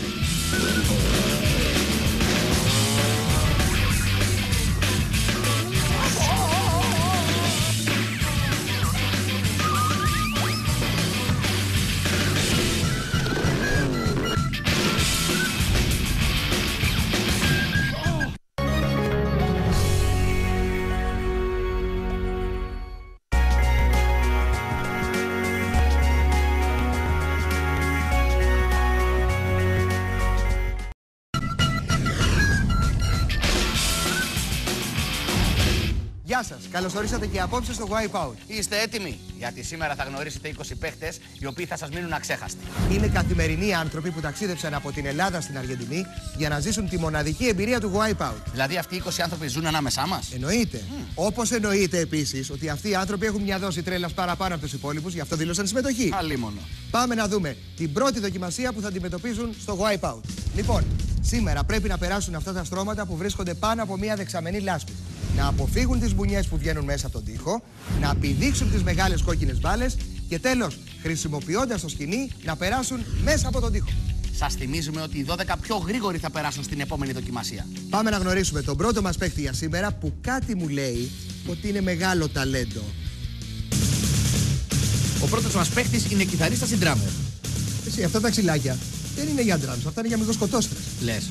Γεια σας, καλώς ορίσατε και απόψε στο Wipeout. Είστε έτοιμοι? Γιατί σήμερα θα γνωρίσετε 20 παίχτες οι οποίοι θα σας μείνουν αξέχαστοι. Είναι καθημερινοί άνθρωποι που ταξίδεψαν από την Ελλάδα στην Αργεντινή για να ζήσουν τη μοναδική εμπειρία του Wipeout. Δηλαδή αυτοί οι 20 άνθρωποι ζουν ανάμεσά μας. Εννοείται. Όπως εννοείται επίσης ότι αυτοί οι άνθρωποι έχουν μια δόση τρέλας παραπάνω από τους υπόλοιπους, γι' αυτό δήλωσαν συμμετοχή. Αλίμονο. Πάμε να δούμε την πρώτη δοκιμασία που θα αντιμετωπίζουν στο Wipeout. Λοιπόν, σήμερα πρέπει να περάσουν αυτά τα στρώματα που βρίσκονται πάνω από μια δεξαμενή λάσπη. Να αποφύγουν τις μπουνιές που βγαίνουν μέσα από τον τοίχο, να πηδήξουν τις μεγάλες κόκκινες μπάλες Και τέλος, χρησιμοποιώντας το σκοινί να περάσουν μέσα από τον τοίχο. Σας θυμίζουμε ότι οι 12 πιο γρήγοροι θα περάσουν στην επόμενη δοκιμασία. Πάμε να γνωρίσουμε τον πρώτο μας παίκτη για σήμερα που κάτι μου λέει ότι είναι μεγάλο ταλέντο. Ο πρώτος μας παίκτης είναι κιθαρίστας ή ντράμερ. Εσύ, αυτά τα ξυλάκια δεν είναι για ντράμς, αυτά είναι για μικροσκοτώστρες. Λες.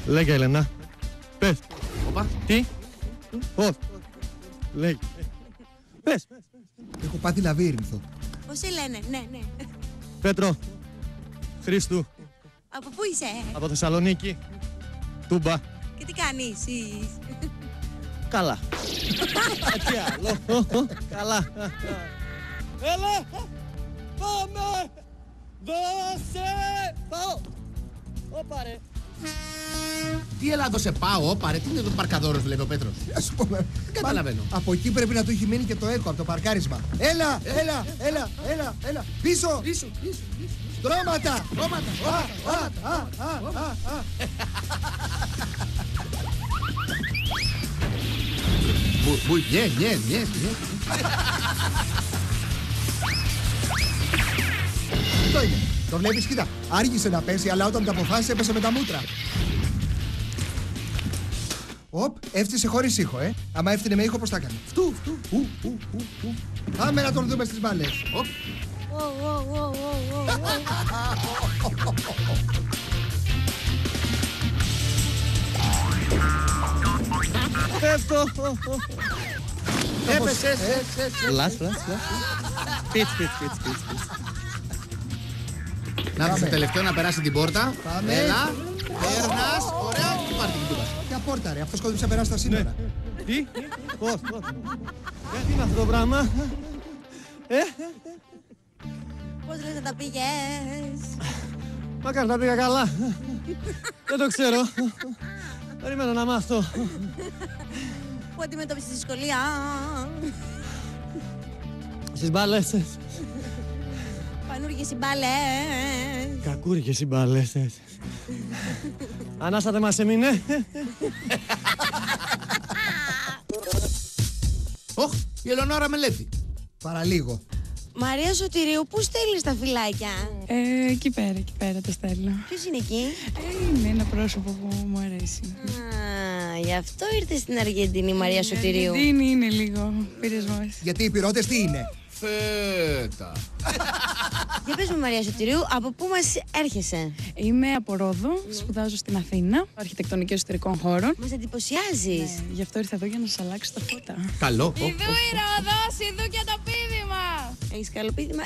Λέγε, Έλενα. Πες. Όπα. Τι. Πώς. Λέγε. Πες. Έχω πάθει λαβύρινθο. Πώς σε λένε, ναι. Πέτρο. Χρήστου. Από πού είσαι? Από Θεσσαλονίκη. Τούμπα. Και τι κάνεις εσύ? Καλά. Τι άλλο. Καλά. Έλα. Πάμε. Δώσε. Πάω. Όπα ρε. Τι Ελλάδο σε πάω, όπα ρε, τι είναι το παρκαδόρος βλέπει ο Πέτρος. Ας πούμε. Καταλαβαίνω. Από εκεί πρέπει να του έχει μείνει και το έκο από το παρκάρισμα. Έλα. Πίσω. Στρώματα. Ναι. Αυτό είναι. Το βλέπεις, κοίτα. Άργησε να πέσει, αλλά όταν το αποφάσισε έπεσε με τα μούτρα. Οπ, έφτιασε χωρίς ήχο, Άμα έφτιανε με ήχο, πώς θα έκανε? Φτου. Πάμε να τον δούμε στις μπάλες. Οπ. Πέφτω. Έπεσες. Λάς. Πιτς. Να δεις το τελευταίο να περάσει την πόρτα. Πάμε. Έλα. Περνάς. Ωραία. Και πάρτε την τούμπα. Ποια πόρτα, ρε, αυτός κόντυψε να περάσει τα σύνορα. Τι. Πώς. Τι είναι αυτό το πράγμα. Πώς λες να τα πήγες? Μακάρι να πήγα καλά. Δεν το ξέρω. Περιμένω να μάθω. Πού αντιμετώπισες τη δυσκολία? Στις μπάλες. Πανούργιες οι μπάλες. Κακούρικες οι μπάλες. Ανάσα δεν μας έμεινε. Ωχ, η Ελεονόρα Μελέτη. Παραλίγο. Μαρία Σωτηρίου, πού στέλνεις τα φυλάκια? Εκεί πέρα τα στέλνω. Ποιος είναι εκεί? Είναι ένα πρόσωπο που μου αρέσει. Γι' αυτό ήρθε στην Αργεντινή η Μαρία Σωτηρίου. Αργεντινή είναι λίγο πειρασμός. Γιατί οι πυρώτες τι είναι? Φέτα. Για πες μου, Μαρία Σωτηρίου, από πού μας έρχεσαι? Είμαι από Ρόδο, σπουδάζω στην Αθήνα, αρχιτεκτονική εσωτερικών χώρων. Μας εντυπωσιάζεις. Γι' αυτό ήρθα εδώ για να σας αλλάξω τα φώτα. Καλό. Ιδού η Ρόδος, ιδού και το πίδημα. Έχεις καλό πίδημα?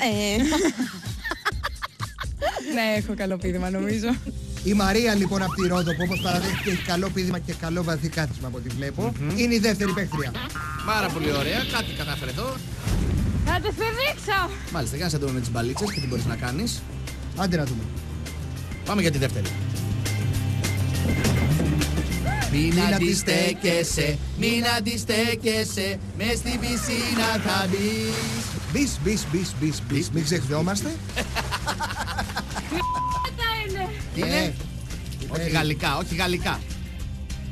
Ναι, έχω καλό πίδημα νομίζω. Η Μαρία λοιπόν από τη Ρόδο που όπως παραδέχεται έχει καλό πίδημα και καλό βαθύ κάθισμα από ό,τι βλέπω. Είναι η δεύτερη παίκτρια. Πάρα πολύ ωραία. Κάτι κατάφερε εδώ. Θα τη δείξω. Μάλιστα, για να σε δούμε με τις μπαλίτσες και τι μπορείς να κάνεις. Άντε να δούμε. Πάμε για τη δεύτερη. Μην αντιστέκεσαι, μες στην πισίνα θα μπεις. Μπεις. Μην ξεχνιόμαστε. Τι είναι? Όχι γαλλικά.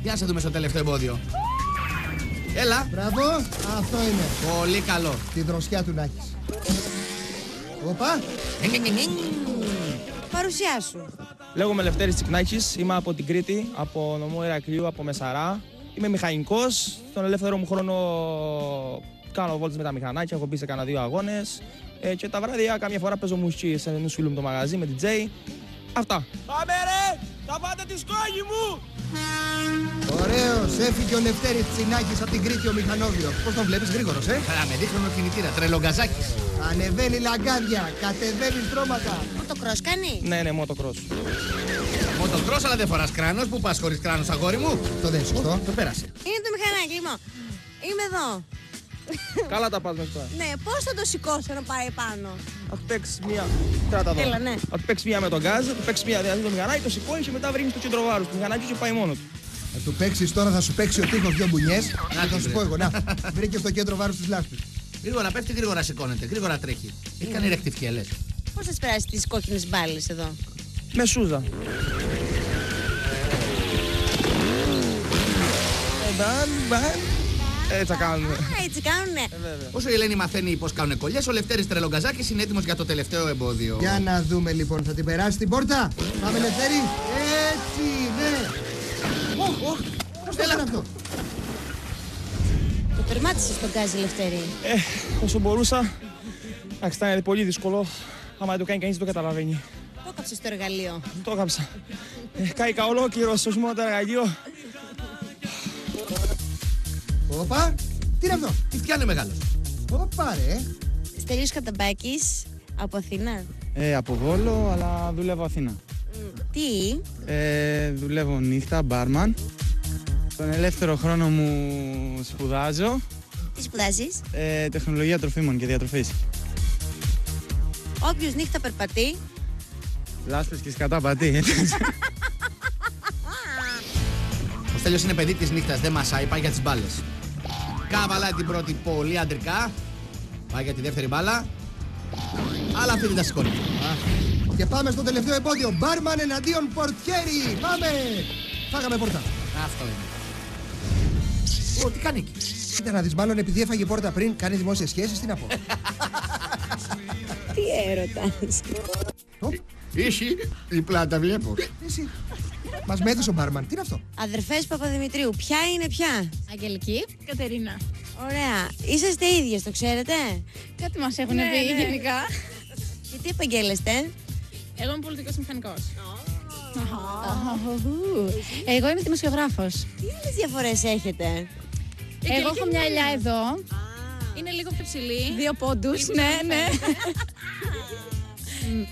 Για να σε δούμε στο τελευταίο εμπόδιο. Έλα. Μπράβο, αυτό είναι. Πολύ καλό. Τη δροσιά του να έχεις. Οπα. Παρουσιάσου. Λέγομαι Λευτέρης Τσικνάκης, είμαι από την Κρήτη, από νομό Ηρακλείου, από Μεσαρά. Είμαι μηχανικός, στον ελεύθερο μου χρόνο κάνω βόλτες με τα μηχανάκια, έχω μπει σε κανένα 2 αγώνες. Και τα βράδια κάμια φορά παίζω μουσική σε ενός φίλου μου το μαγαζί με DJ. Αυτά. Πάμε ρε! Θα πάτε τη σκόγη μου! Ωραίος, έφυγε ο Λευτέρης Τσινάκης από την Κρήτη ο μηχανόβιος. Πώς τον βλέπεις, γρήγορος, Με δείχνω κινητήρα, τρελογκαζάκης. Ανεβαίνει λαγκάδια, κατεβαίνει στρώματα. Μοτοκρός κάνει? Ναι, μοτοκρός. Μοτοκρός, αλλά δεν φοράς κράνος. Πού πας χωρίς κράνος, αγόρι μου? Το δεν είναι σωστό. Το πέρασε. Είναι το μηχανάκι, λοιπόν. Είμαι εδώ. Καλά τα πας μέχρι τώρα. Ναι, πώς θα το σηκώσω να πάει πάνω? Θα του παίξεις μία. Κράτα εδώ. Έλα, ναι. Θα του παίξεις μία με τον γκάζ, θα του παίξεις μία δηλαδή το μηχανάκι, το σηκώνει και μετά βρίνει το κέντρο βάρους του μηχανάκι και πάει μόνο του. Θα του παίξεις τώρα, θα σου παίξει ο τείχος 2 μπουνιές. Και θα σου πω εγώ, να, βρήκε στο κέντρο βάρους της λάσπης. Γρήγορα πέφτει, γρήγορα σηκώνεται, γρήγορα τρέχει. Έχει κάνει ρεκτιφιέλες. Πώς θα περάσει τις κόκκινες μπάλες εδώ? Με σούζα. Έτσι θα κάνουμε. Έτσι κάνουνε. Όσο η Ελένη μαθαίνει πώς κάνουν κολλιές, ο Λευτέρης Τρελογκαζάκης είναι έτοιμος για το τελευταίο εμπόδιο. Για να δούμε λοιπόν, θα την περάσει την πόρτα. Πάμε Λευτέρη. Έτσι, ναι. Πώς το έκανε αυτό? Το τερμάτισες τον γκάζι, Λευτέρη. Όσο μπορούσα. Εντάξει, ήταν πολύ δύσκολο. Άμα δεν το κάνει κανείς δεν το καταλαβαίνει. Το έκαψες στο εργαλείο. Το έκαψα. Κάηκα ολόκληρος, όχι μόνο το εργαλείο. Όπα, τι είναι αυτό? Τι φτιάχνει μεγάλος? Όπα ρε. Στέλιος Καταμπάκης, από Αθήνα. Από Βόλο, αλλά δουλεύω Αθήνα. Τι? Δουλεύω νύχτα, μπάρμαν. Τον ελεύθερο χρόνο μου σπουδάζω. Τι σπουδάζεις? Τεχνολογία τροφίμων και διατροφής. Όποιος νύχτα περπατεί. Λάσπες και σκατά πατεί. Ο Στέλιος είναι παιδί της νύχτας, δεν μασάει, πάει για τις μπάλες. Καβαλάει την πρώτη πολύ αντρικά. Πάει για τη δεύτερη μπάλα. Αλλά αυτή δεν τα σηκώνει. Και πάμε στο τελευταίο εμπόδιο. Μπάρμαν εναντίον πορτιέρι. Πάμε. Φάγαμε πόρτα. Αυτό είναι. Τι κάνει εκεί? Κοίτα να δεις, μάλλον επειδή έφαγε πόρτα πριν, κάνει δημόσιες σχέσεις, τι να πω. Τι έρωτας. Ήσι, διπλά τα βλέπω. Εσύ. Μας μέθησε ο μπάρμαν. Τι είναι αυτό? Αδερφές Παπαδημητρίου, ποια είναι ποια? Αγγελική, Κατερίνα. Ωραία. Είσαστε ίδιες, το ξέρετε? Κάτι μας έχουν πει γενικά. Και τι επαγγέλλεστε? Εγώ είμαι πολιτικός μηχανικός. Εγώ είμαι δημοσιογράφος. Τι άλλες διαφορές έχετε? Εγώ έχω μια ελιά εδώ. Είναι λίγο πιο ψηλή. 2 πόντους, ναι.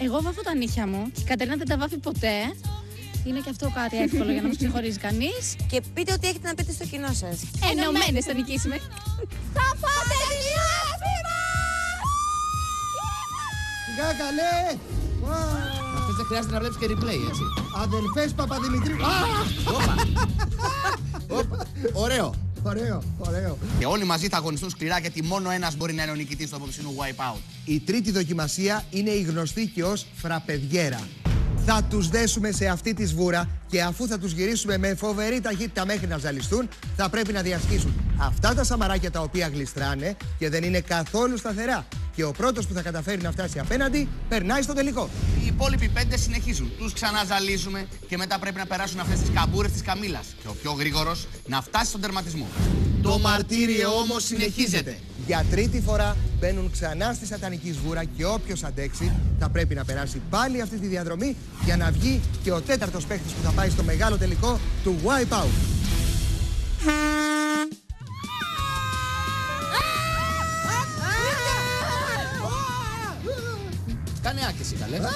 Εγώ βάφω τα νύχια μου και η Κατερίνα δεν τα βάφει ποτέ. Είναι και αυτό κάτι εύκολο για να μας ξεχωρίζει κανείς. Και πείτε ό,τι έχετε να πείτε στο κοινό σας. Ενωμένες θα νικήσουμε. Θα πάτε τη λάσπη μας! Σιγά καλέ! Αυτές δεν χρειάζεται να βλέπεις και replay, έτσι. Αδελφές Παπαδημητρίου. Ωραίο. Ωραίο. Και όλοι μαζί θα αγωνιστούν σκληρά γιατί μόνο ένας μπορεί να είναι ο νικητής του απόψινου Wipeout. Η τρίτη δοκιμασία είναι η γνωστή και ως φραπεδιέρα. Θα τους δέσουμε σε αυτή τη σβούρα και αφού θα τους γυρίσουμε με φοβερή ταχύτητα μέχρι να ζαλιστούν, θα πρέπει να διασχίσουν αυτά τα σαμαράκια τα οποία γλιστράνε και δεν είναι καθόλου σταθερά. Και ο πρώτος που θα καταφέρει να φτάσει απέναντι, περνάει στο τελικό. Οι υπόλοιποι 5 συνεχίζουν. Τους ξαναζαλίζουμε και μετά πρέπει να περάσουν αυτές τις καμπούρες της καμήλας. Και ο πιο γρήγορος να φτάσει στον τερματισμό. Το μαρτύριο όμως συνεχίζεται. Για τρίτη φορά μπαίνουν ξανά στη σατανική σβούρα και όποιος αντέξει θα πρέπει να περάσει πάλι αυτή τη διαδρομή για να βγει και ο τέταρτος παίκτης που θα πάει στο μεγάλο τελικό του Wipeout. Κάνε άκηση, καλέ. Ναι,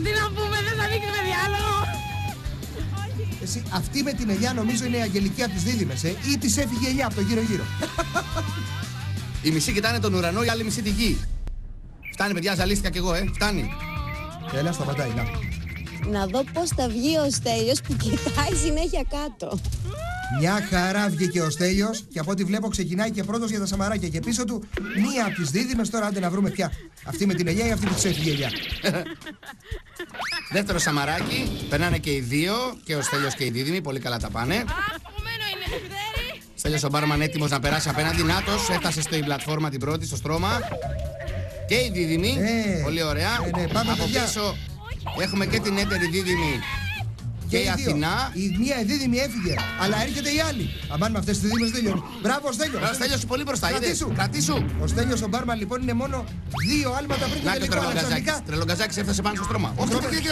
τι να πούμε, δεν θα δείξουμε διάλογο. Εσύ, αυτή με την ελιά νομίζω είναι η Αγγελική από τις Δίδυμες, ή της έφυγε ελιά από το γύρω-γύρω. Η μισή κοιτάνε τον ουρανό, η άλλη μισή τη γη. Φτάνει, παιδιά, ζαλίστηκα κι εγώ, φτάνει. Έλα, σταματάει, να. Να δω πώς θα βγει ο Στέλιος που κοιτάει συνέχεια κάτω. Μια χαρά βγήκε ο Στέλιος και από ό,τι βλέπω ξεκινάει και πρώτος για τα σαμαράκια και πίσω του μία από τις Δίδυμες. Τώρα άντε να βρούμε πια. Αυτή με την ελιά ή αυτή που της έφυγε η ελιά. Δεύτερο σαμαράκι, περνάνε και οι δύο, και ο Στέλιος και η Δίδυμη, πολύ καλά τα πάνε. Από μένα είναι, Λευτέρη. Στέλιος ο μπάρμαν έτοιμος να περάσει απέναντι, νάτος, έφτασε στην πλατφόρμα την πρώτη, στο στρώμα. Και η Δίδυμη, πολύ ωραία. Πάμε, από παιδιά. πίσω έχουμε και την έτερη Δίδυμη και η Αθηνά. Η μία Δίδυμη έφυγε, αλλά έρχεται η άλλη. Αμάν με αυτές τις Δίδυμες τελειώνει. Μπράβο, Στέλιο. Ο Στέλιος πολύ μπροστά, κρατήσου. Ο Στέλιος ο μπάρμαν λοιπόν είναι μόνο 2 άλματα πριν το Να και ο τελικό. Αλλά Τρελογκαζάκης. ξαφνικά Τρελογκαζάκης έφτασε πάνω στο στρώμα.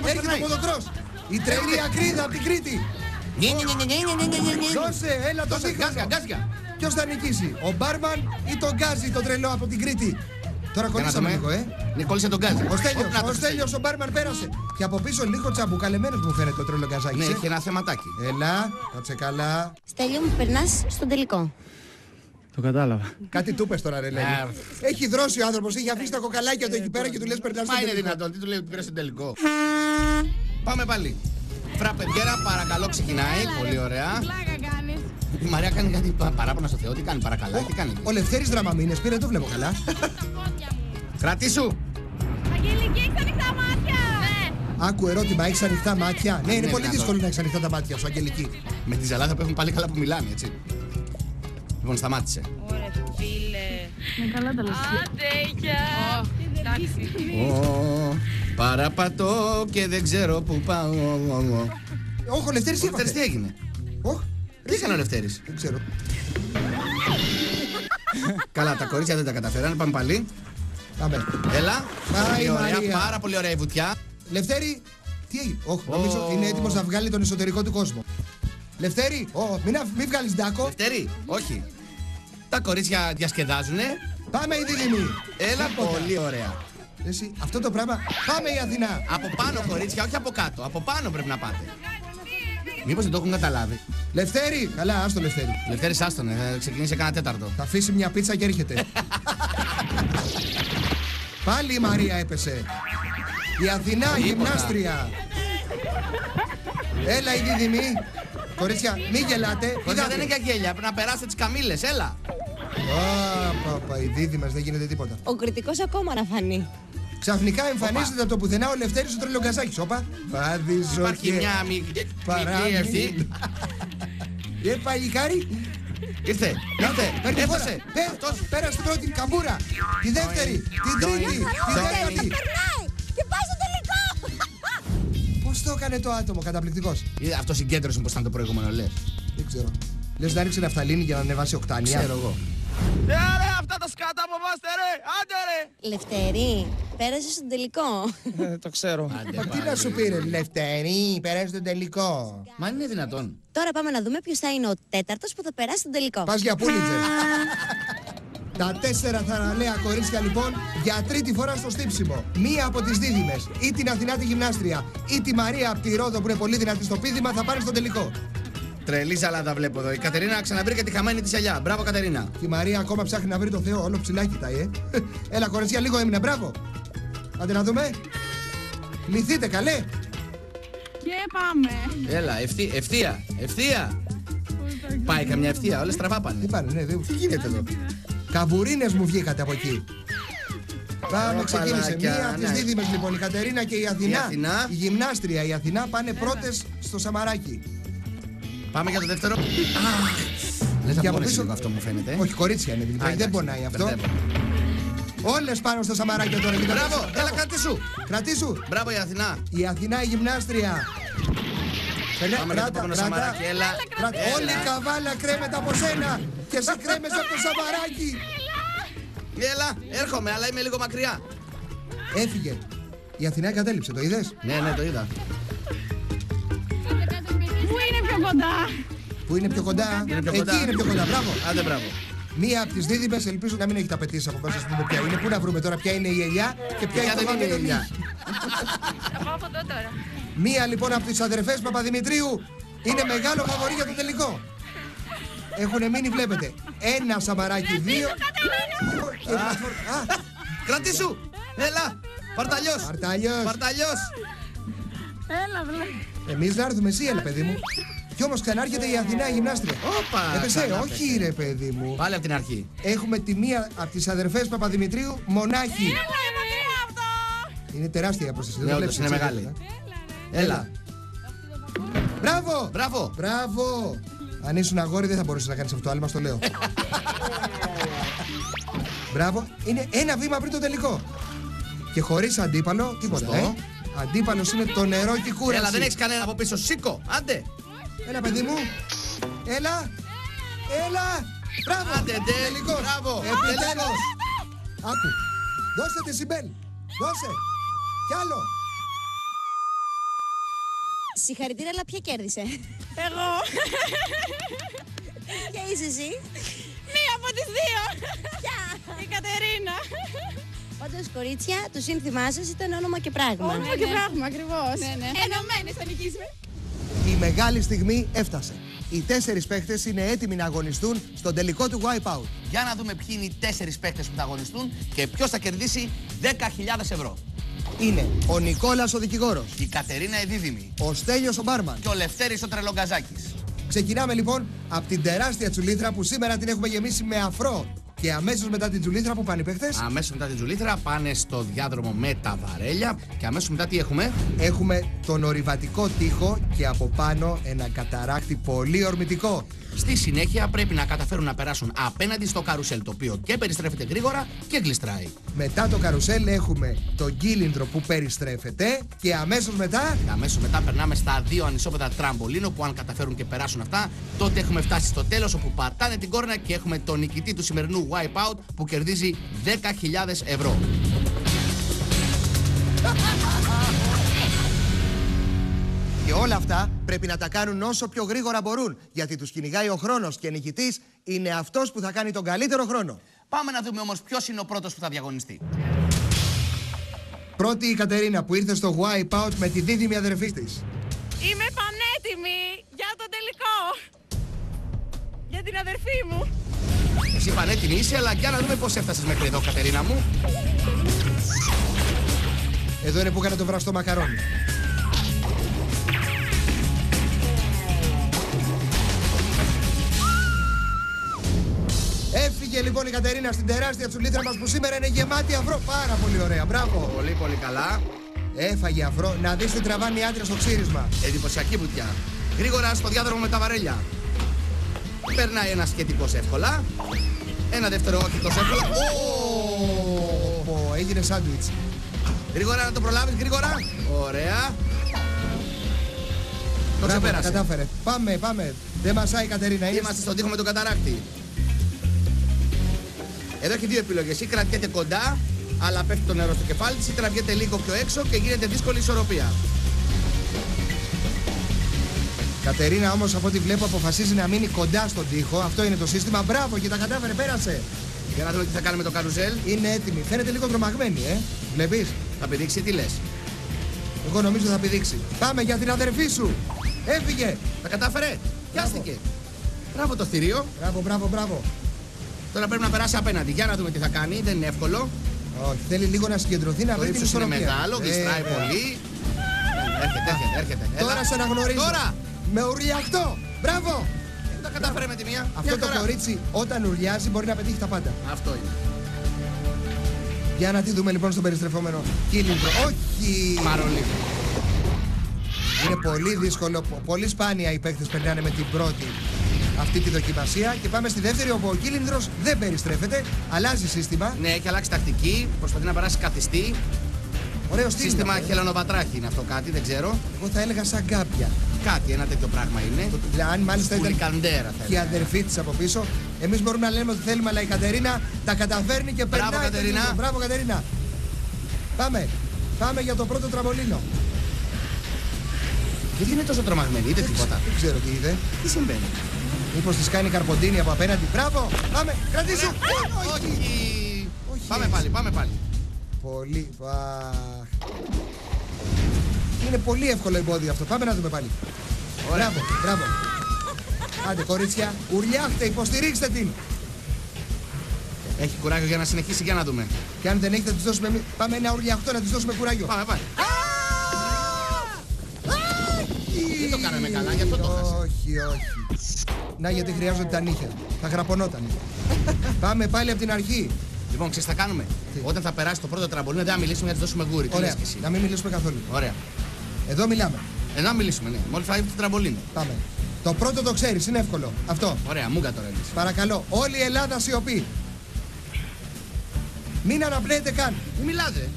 έρχεται ο ποδοτρός. Η τρελή ακρίδα από την Κρήτη. Δώσε, έλα το σύγχρονο. Ποιος θα νικήσει, ο μπάρμαν ή τον Γκάζι, το τρελό από την Κρήτη? Τώρα κολλήσαμε λίγο, Ναι, κόλλησε τον Γκάζι. Ο Στέλιος ο μπάρμαν πέρασε. Και από πίσω λίγο τσαμπουκαλεμένος μου φαίνεται το τρελό Γκαζάκι. Ναι, έχει ένα θεματάκι. Έλα, κάτσε καλά. Στέλιο μου, περνάς στον τελικό. Το κατάλαβα. Κάτι του πες τώρα, ρε Λένη. Έχει δρώσει ο άνθρωπος, έχει αφήσει τα κοκαλάκια του εκεί πέρα και του λες περνάς στον Μα είναι τελικό. δυνατόν, τι του λέει ότι πήρε στον τελικό. Πάμε πάλι. Φραπεδιέρα, παρακαλώ, ξεκινάει. Πολύ ωραία. Πλάκα κάνεις. Η Μαρία κάνει κάτι παράπονα στο Θεό. Τι κάνει, παρακαλά, τι κάνει? Ο Λευτέρης δραμαμίνες πήρε, το βλέπω καλά. Κρατήσου. Αγγελική, έχεις ανοιχτά μάτια. Ναι. Άκου ερώτημα, έχεις ανοιχτά μάτια? Ναι, είναι πολύ δυνατόν. δύσκολο να έχεις ανοιχτά τα μάτια σου, Αγγελική. Με τη ζαλάδα που έχουν πάλι καλά που μιλάνε, έτσι. Λοιπόν, σταμάτησε. Ωραία, φίλε. Με καλά τα λεφτά. Άντε, γεια. Ω, παραπατώ και δεν ξέρω που πάω. Όχι, ο Λευτέρης Ο Λευτέρης τι έγινε? Τι έκανε ο Λευτέρης? Δεν ξέρω. Καλά, τα κορίτσια δεν τα καταφέρανε, πάμε πάλι. Πάμε. Έλα. Πάει Πολύ η ωραία, Μαρία. πάρα πολύ ωραία η βουτιά. Λευτέρη, τι έγινε? Όχι, νομίζω είναι έτοιμος να βγάλει τον εσωτερικό του κόσμο. Λευτέρη, μην βγάλεις ντάκο. Λευτέρη, όχι. Τα κορίτσια διασκεδάζουνε. Πάμε η δίδυμη. Έλα, Τίποτα. πολύ ωραία. Εσύ, αυτό το πράγμα. Πάμε η Αθηνά. Από πάνω, κορίτσια, όχι από κάτω. Από πάνω πρέπει να πάτε. Μήπως δεν το έχουν καταλάβει? Λευτέρη, καλά, άστο Λευτέρη. Λευτέρης, άστονε, θα ξεκινήσει κανένα τέταρτο. Θα αφήσει μια πίτσα και έρχεται. Πάλι η Μαρία έπεσε. Η Αθηνά, η γυμνάστρια. Έλα η δίδυμη. Κορίτσια, μην γελάτε. Κορίτσια, δεν είναι για γέλια, πρέπει να περάσετε τις καμήλες, έλα. Παπα, οι δίδυμες δεν γίνεται τίποτα. Ο κριτικός ακόμα να φανεί. Ξαφνικά εμφανίζεται από το πουθενά ο Λευτέρης ο Τρελογκαζάκης. Όπα. Βαδίζω Υπάρχει και μια μικρή ευθύ. Παλικάρι. Ήρθε, Παίρνει φορά. έφτασε. Πέρασε την πρώτη καμπούρα. Τη δεύτερη. Την τρίτη. Τη τέταρτη. Περνάει και πάει στο τελικό. Πώς το έκανε το άτομο, καταπληκτικός. Αυτό συγκέντρωσε πως ήταν το προηγούμενο, λες. Δεν ξέρω. Λες να ρίξει ναυταλίνη για να ανεβάσει οκτάνια. Ξέρω εγώ. Ρε, αυτά τα σκάτα από εμάς, ρε! Άντε, ρε! Λευτέρη, πέρασε στον τελικό. Το ξέρω. Μα τι να σου πήρε, Λευτέρη, περάσει τον τελικό. Μα είναι δυνατόν? Τώρα πάμε να δούμε ποιος θα είναι ο τέταρτος που θα περάσει τον τελικό. Πας για Πούλιτζερ. Τα 4 θαραλέα κορίτσια λοιπόν για τρίτη φορά στο στύψιμο. Μία από τις δίδυμες, ή την Αθηνά τη γυμνάστρια, ή τη Μαρία από τη Ρόδο που είναι πολύ δυνατή στο πήδημα, θα πάνε στο τελικό. Τρελή ζαλάδα βλέπω εδώ. Η Κατερίνα ξαναβρήκε τη χαμένη της ελιά. Μπράβο, Κατερίνα. Και η Μαρία ακόμα ψάχνει να βρει το Θεό, όλο ψηλά κοιτάει, Έλα κορίτσια, λίγο έμεινε, μπράβο. Άντε να δούμε. Λυθείτε καλέ. Και πάμε. Έλα, ευθεία. Πάει καμιά ευθεία, όλες στραβά πάνε. Τι πάνε, ναι, τι γίνεται εδώ? Καμπουρίνες μου βγήκατε από εκεί. Πάμε, ξεκίνησε. Ροπαλάκια, Μία από τις ναι. δίδυμες λοιπόν, η Κατερίνα και η Αθηνά. Αθηνά. Η γυμνάστρια, η Αθηνά πάνε πρώτες στο Σαμαράκι. Πάμε για το δεύτερο. Λες να Και από πονέσει πίσω- λίγο αυτό μου φαίνεται. Όχι, κορίτσια είναι, δηλαδή δεν εντάξει, πονάει αυτό. μπερδεύω. Όλες πάνω στο Σαμαράκι τώρα. μην το Μπράβο, ρίξεις. έλα κρατήσου. Κρατήσου. Μπράβο η Αθηνά. Η Αθηνά η γυμνάστρια. Πάμε για το επόμενο Σαμαράκι, έλα. Έλα. Όλη η καβάλα κρέμεται από σένα. Και εσύ κρέμεσαι από το Σαμαράκι. Έλα, έρχομαι, αλλά είμαι λίγο μακριά. Έφυγε. Η Αθηνά εγκατέλειψε, το είδες? Ναι, το είδα. Πού είναι πιο κοντά? Που είναι πιο κοντά. Είναι πιο Εκεί κοντά. είναι πιο κοντά, μπράβο. Άντε, μπράβο. Μία από τις δίδυμες, ελπίζω να μην έχετε απαιτήσει από μέσα στην ποια είναι. Πού να βρούμε τώρα ποια είναι η ελιά και ποια είναι δεν το είναι η βάγκο ελιά. Θα πάω από εδώ τώρα. Μία λοιπόν από τις αδερφές Παπαδημητρίου είναι μεγάλο φαβορί για το τελικό. Έχουν μείνει, βλέπετε, ένα Σαμαράκι, δύο. Και η πλατφόρμα- Α, Κρατήσου. Έλα. Παρταλιός. Παρταλιός. Έλα, βλέπει. Εμείς να έρθουμε, εσύ έλα παιδί μου. Κι όμως ξανάρχεται η Αθηνά η γυμνάστρια. Όπα. Έπεσε, ξανά όχι έπεσε. ρε παιδί μου. Πάλι από την αρχή. Έχουμε τη μία από τις αδερφές Παπαδημητρίου μονάχη. Είναι τεράστια η απόσταση. δεν Ναι, το όντως, βλέπεις είναι έτσι, μεγάλη. Έλα. Μπράβο! Μπράβο. Μπράβο! Αν ήσουν αγόρι δεν θα μπορούσες να κάνεις αυτό το άλμα, στο λέω. Μπράβο. Είναι ένα βήμα πριν το τελικό. Και χωρίς αντίπαλο, τίποτα. Σωστό. Αντίπαλος είναι το νερό και η κούραση. Έλα, δεν έχεις κανένα από πίσω. Σήκω. Άντε. Έλα, παιδί μου. Έλα. Έλα. Μπράβο. Άντε, ντε. Τελικός. Μπράβο. Επιτέλους. Άκου. Δώστε τη Σιμπέλ. Δώσε. Κι άλλο. Συγχαρητήρια, αλλά ποια κέρδισε? Εγώ. Ποια είσαι εσύ? Μία από τις δύο. Η Κατερίνα. Όντως, κορίτσια, το σύνθημά σας ήταν όνομα και πράγμα. Όνομα και πράγμα, ακριβώς. Ενωμένες θα νικήσουμε. Η μεγάλη στιγμή έφτασε. Οι 4 παίχτες είναι έτοιμοι να αγωνιστούν στον τελικό του Wipeout. Για να δούμε ποιοι είναι οι 4 παίκτες που θα αγωνιστούν και ποιος θα κερδίσει 10.000 ευρώ. Είναι ο Νικόλας ο δικηγόρος, Η Κατερίνα η δίδυμη ο Στέλιος ο μπάρμαν. και ο Λευτέρης ο Τρελογκαζάκης. Ξεκινάμε λοιπόν από την τεράστια τσουλήθρα που σήμερα την έχουμε γεμίσει με αφρό, Και αμέσως μετά την Τζουλήθρα που πάνε οι παίχτες? Αμέσως μετά την Τζουλήθρα πάνε στο διάδρομο με τα βαρέλια. Και αμέσως μετά τι έχουμε? Έχουμε τον ορειβατικό τοίχο και από πάνω ένα καταράκτη πολύ ορμητικό. Στη συνέχεια πρέπει να καταφέρουν να περάσουν απέναντι στο καρουσέλ, το οποίο και περιστρέφεται γρήγορα και γλιστράει. Μετά το καρουσέλ έχουμε τον κύλινδρο που περιστρέφεται και αμέσως μετά... Και αμέσως μετά περνάμε στα 2 ανισόπεδα τραμπολίνο που αν καταφέρουν και περάσουν αυτά, τότε έχουμε φτάσει στο τέλος όπου πατάνε την κόρνα και έχουμε τον νικητή του σημερινού Wipeout που κερδίζει 10.000 ευρώ. Και όλα αυτά πρέπει να τα κάνουν όσο πιο γρήγορα μπορούν, γιατί τους κυνηγάει ο χρόνος και νικητής είναι αυτός που θα κάνει τον καλύτερο χρόνο. Πάμε να δούμε όμως ποιος είναι ο πρώτος που θα διαγωνιστεί. Πρώτη η Κατερίνα που ήρθε στο Wipeout με τη δίδυμη αδερφή της. Είμαι πανέτοιμη για το τελικό. Για την αδερφή μου. Εσύ πανέτοιμη είσαι, αλλά για να δούμε πώς έφτασες μέχρι εδώ, Κατερίνα μου. Εδώ είναι που έκανε το βραστό μακαρόνι. Έφυγε λοιπόν η Κατερίνα στην τεράστια τσουλήθρα μας που σήμερα είναι γεμάτη αφρό. Πάρα πολύ ωραία, μπράβο. Πολύ πολύ καλά. Έφαγε αφρό, να δεις τι τραβάνε οι άντρες στο ξύρισμα. Εντυπωσιακή βουτιά. Γρήγορα στο διάδρομο με τα βαρέλια. Περνάει ένα σχετικώς εύκολα. Ένα δεύτερο όχι τόσο εύκολα. Έγινε σάντουιτς. Γρήγορα να το προλάβεις, γρήγορα. Ωραία. Το ξεπέρασε. Κατάφερε. Πάμε. Δεν μασάει η Κατερίνα. Είμαστε στον τοίχο με τον καταράκτη. Εδώ έχει δύο επιλογές. Ή κρατιέται κοντά, αλλά πέφτει το νερό στο κεφάλι της, ή τραβιέται λίγο πιο έξω και γίνεται δύσκολη ισορροπία. Κατερίνα όμως από ό,τι βλέπω αποφασίζει να μείνει κοντά στον τοίχο. Αυτό είναι το σύστημα. Μπράβο και τα κατάφερε, πέρασε. Για να δούμε τι θα κάνει με το καρουζέλ. Είναι έτοιμη. Φαίνεται λίγο τρομαγμένη, Βλέπεις. Θα πηδήξει, τι λες? Εγώ νομίζω θα πηδήξει. Πάμε για την αδερφή σου. Έφυγε. Τα κατάφερε. Πιάστηκε. Μπράβο το θηρίο. Μπράβο. Τώρα πρέπει να περάσει απέναντι. Για να δούμε τι θα κάνει. Δεν είναι εύκολο. Όχι, θέλει λίγο να συγκεντρωθεί, να βρει την ισορροπία. Είναι μεγάλο, γλιστράει πολύ. Έρχεται. Τώρα σε αναγνωρίζω. Τώρα. Με ουρλιαχτό. Μπράβο. Τα κατάφερε με τη μία. Αυτό το κορίτσι όταν ουρλιάζει μπορεί να πετύχει τα πάντα. Αυτό είναι. Για να τη δούμε λοιπόν στον περιστρεφόμενο κύλινδρο. Όχι! Παρολίγο. Είναι πολύ δύσκολο. Πολύ σπάνια οι παίκτες περνάνε με την πρώτη αυτή τη δοκιμασία. Και πάμε στη δεύτερη όπου ο κύλινδρος δεν περιστρέφεται. Αλλάζει σύστημα. Ναι, έχει αλλάξει τακτική. Προσπαθεί να περάσει καθιστή. Ωραίο σύστημα χελανοβατράχη είναι αυτό, κάτι, δεν ξέρω. Εγώ θα έλεγα σαν γκάπια. Κάτι, ένα τέτοιο πράγμα είναι. Αν μάλιστα ήταν και η αδερφή της από πίσω. Εμείς μπορούμε να λέμε ότι θέλουμε, αλλά η Κατερίνα τα καταφέρνει και περνάει. Μπράβο, Κατερίνα. Μπράβο, Κατερίνα. Πάμε για το πρώτο τραμπολίνο. Γιατί είναι τόσο τρομαγμένη, είδε τίποτα? Δεν ξέρω τι είδε. Τι συμβαίνει? Μήπως της κάνει καρποντίνη από απέναντι? Μπράβο, πάμε, κρατήσου. Όχι. Πάμε πάλι. Πολύ. Είναι πολύ εύκολο εμπόδιο αυτό. Πάμε να δούμε πάλι. Μπράβο. Άντε κορίτσια, ουρλιάχτε, υποστηρίξτε την. Έχει κουράγιο για να συνεχίσει, για να δούμε. Και αν δεν έχει θα της δώσουμε. Πάμε ένα ουρλιαχτό να της δώσουμε κουράγιο. Πάμε. Δεν το κάναμε καλά, γι' αυτό το χάσε. Όχι. Να, γιατί χρειάζονται τα νύχια. Θα γραπωνόταν. Πάμε πάλι από την αρχή. Λοιπόν, ξέρεις τι θα κάνουμε? Όταν θα περάσει το πρώτο τραμπολίνο, δεν θα μιλήσουμε για να της δώσουμε γκούρι. Ωραία, να μην μιλήσουμε καθόλου. Ωραία. Εδώ μιλάμε. Να μιλήσουμε, ναι. Μόλις φάει το τραμπολίνο. Πάμε. Το πρώτο το ξέρεις, είναι εύκολο. Αυτό. Ωραία, μούγκα τώρα εμείς. Παρακαλώ, όλη η Ελλάδα σιωπή. Μην αναπνέετε καν. Μην μιλάτε.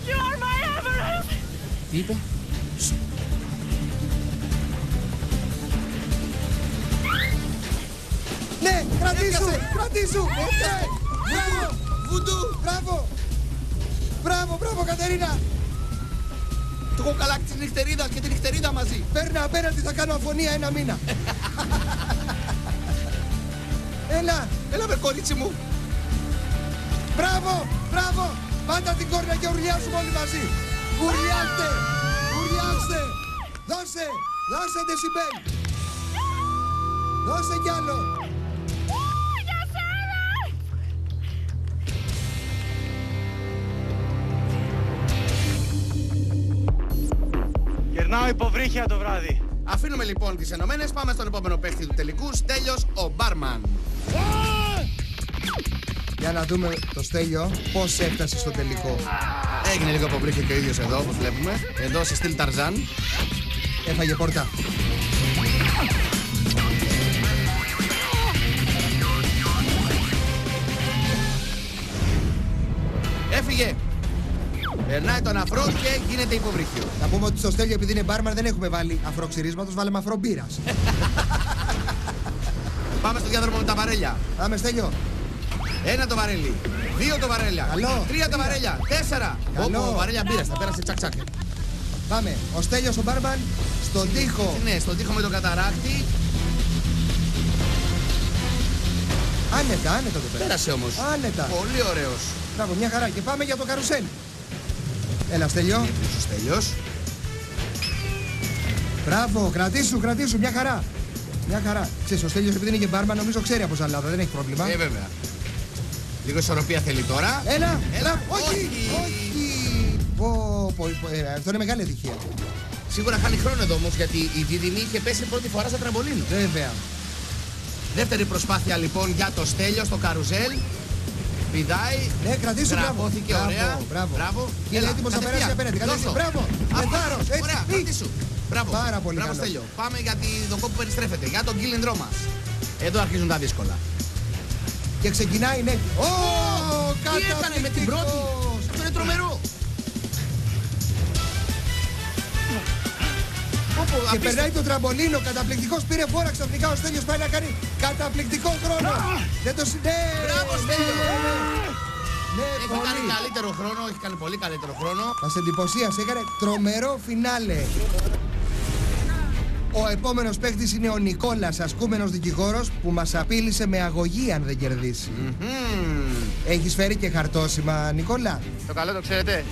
You're my Everest. Τι είπε? Ναι, κρατήσου. Ναι. Βουντού. Μπράβο, Κατερίνα. Το έχω καλάξει της νυχτερίδας και τη νυχτερίδα μαζί. Παίρνα απέναντι, θα κάνω αφωνία 1 μήνα. Έλα με κορίτσι μου. Μπράβο. Πάντα την κόρνα και ουρλιάζουμε όλοι μαζί. Ουρλιάξτε. Δώσε δεσιμπέλ. Δώσε κι άλλο. Κερνάω υποβρύχια το βράδυ. Αφήνουμε λοιπόν τις ενωμένες, πάμε στον επόμενο παίχτη του τελικού, Στέλιος ο Μπάρμαν. Για να δούμε το Στέλιο πώς έφτασε στο τελικό. Έγινε λίγο αποβρύχιο και ο ίδιος εδώ, όπως βλέπουμε. Εδώ σε στυλ Ταρζάν. Έφαγε πόρτα. Έφυγε. Περνάει τον αφρό και γίνεται υποβρύχιο. Να πούμε ότι στο Στέλιο, επειδή είναι μπάρμαν, δεν έχουμε βάλει αφρό ξυρίσματος, βάλαμε αφρό μπύρας. Πάμε στο διάδρομο με τα βαρέλια. Πάμε, Στέλιο. 1 το βαρέλι, 2 το βαρέλια, Καλό. 3 τα βαρέλια, 4. Όπου βαρέλια μπύρας, θα πέρασε τσακ τσακ. Πάμε. Ο Στέλιος ο μπάρμαν στον τοίχο. Ναι, στον τοίχο με τον καταράκτη. Άνετα το πέρασε όμως. Άνετα. Πολύ ωραίος. Μπράβο, μια χαρά. Και πάμε για το καρουσέλ. Έλα, Στέλιο. Ο Στέλιος. Μπράβο, κρατήσου, μια χαρά. Μια χαρά. Ξέρεις, ο Στέλιος επειδή είναι και μπάρμαν, νομίζω ξέρει από σαλάδα, δεν έχει πρόβλημα. Βέβαια. Λίγο ισορροπία θέλει τώρα. Έλα. Όχι. Αυτό είναι μεγάλη ατυχία. Σίγουρα χάνει χρόνο εδώ όμως, γιατί η Δίδυμη είχε πέσει πρώτη φορά στα τραμπολίνο. Βέβαια. Δεύτερη προσπάθεια λοιπόν για το Στέλιο στο καρουζέλ. Πηδάει. Ναι, κρατήσου, γραφώθηκε ωραία. Μπράβο. Είναι έτοιμος να περάσει απέναντι. Μπράβο. Ωραία, κρατήσου. Μπράβο. Πάρα πολύ Μπράβο, καλό. Στέλιο. Πάμε για τον κόπο που περιστρέφεται. Για τον κύλινδρό μας. Εδώ αρχίζουν τα δύσκολα. Και ξεκινάει, ναι. Τι έκανε με την πρώτη. Αυτό είναι τρομερό. Και περνάει το τραμπολίνο, καταπληκτικός, πήρε φόρα ξαφνικά ο Στέλιος, πάει να κάνει καταπληκτικό χρόνο. Δεν το Μπράβο, Στέλιο. Ναι, έχει κάνει καλύτερο χρόνο, έχει κάνει πολύ καλύτερο χρόνο. Μας εντυπωσίασε, έκανε τρομερό φινάλε. Ο επόμενος παίκτης είναι ο Νικόλας, ασκούμενος δικηγόρος, που μας απείλησε με αγωγή αν δεν κερδίσει. Έχεις φέρει και χαρτόσημα, Νικόλα? Το καλό το ξέρετε.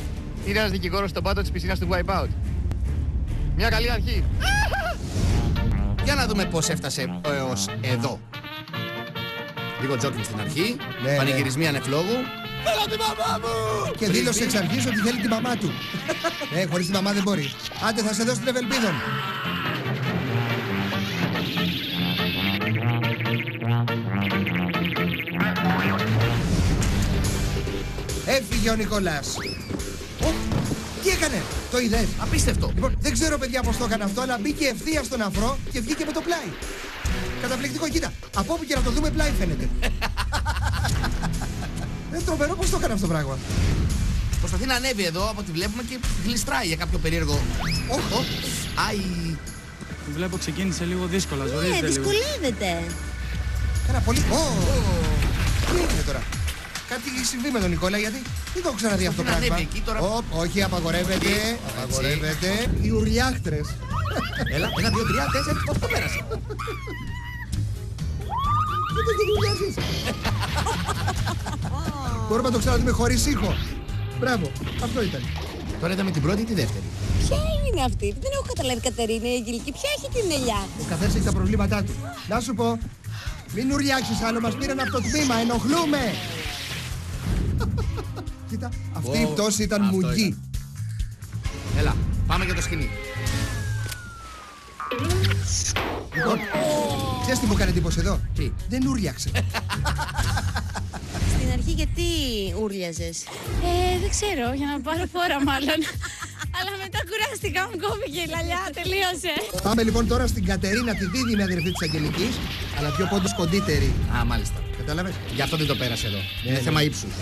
Είναι ένας δικηγόρος στον πάτο της πισίνας του Wipeout. Μια καλή αρχή. Για να δούμε πώς έφτασε έως εδώ. Λίγο τζόκινγκ στην αρχή. Πανηγυρισμοί ανεφλόγου. Θέλω τη μαμά μου! Και δήλωσε εξ αρχής ότι θέλει τη μαμά του. Χωρίς τη μαμά δεν μπορεί. Άντε, θα σε δώσω την ευελπίδων. Έφυγε ο Νικόλας. Τι έκανε, το είδες? Απίστευτο. Λοιπόν, δεν ξέρω παιδιά πώς το έκανε αυτό, αλλά μπήκε ευθεία στον αφρό και βγήκε με το πλάι. Καταπληκτικό, κοίτα. Από όπου και να το δούμε, πλάι φαίνεται. Είναι τρομερό πώς το έκανε αυτό το πράγμα. Προσπαθεί να ανέβει εδώ από ό,τι βλέπουμε και γλιστράει για κάποιο περίεργο. Άι. Που βλέπω ξεκίνησε λίγο δύσκολα. Ναι, δυσκολεύεται. Κάνα πολύ. Τι έγινε τώρα? Κάτι έχει συμβεί με τον Νικόλα, γιατί δεν το έχω ξαναδεί αυτό το πράγμα. Όχι, απαγορεύεται. Απαγορεύεται. Οι ουρλιάχτρες. Έλα, 1, 2, 3, 4, πώς το πέρασε? Μπορούμε να το ξαναδούμε χωρίς ήχο. Μπράβο, αυτό ήταν. Τώρα είδαμε την πρώτη ή τη δεύτερη. Ποια είναι αυτή? Δεν έχω καταλάβει, Κατερίνα, η Αγγελική. Ποια έχει την ελιά? Ο καθένας έχει τα προβλήματά του. Να σου πω, μην ουρλιάξεις άλλο, μας πήραν από το τμήμα, ενοχλούμε. Κοίτα, αυτή η πτώση ήταν μουγγί. Έλα, πάμε για το σκηνή. Λοιπόν, ξέρεις τι μου έκανε εντύπωση εδώ? Τι? Δεν ούρλιαξε. Στην αρχή γιατί ούρλιαζες? Δεν ξέρω, για να πάρω φόρα μάλλον. Αλλά μετά κουράστηκα, μου κόπηκε η λαλιά, τελείωσε. Πάμε λοιπόν τώρα στην Κατερίνα, τη δίδυμη αδερφή της Αγγελικής, αλλά πιο πόντους κοντύτερη. Α, μάλιστα. Κατάλαβες? Γι' αυτό δεν το πέρασε εδώ. Είναι θέμα ύψους.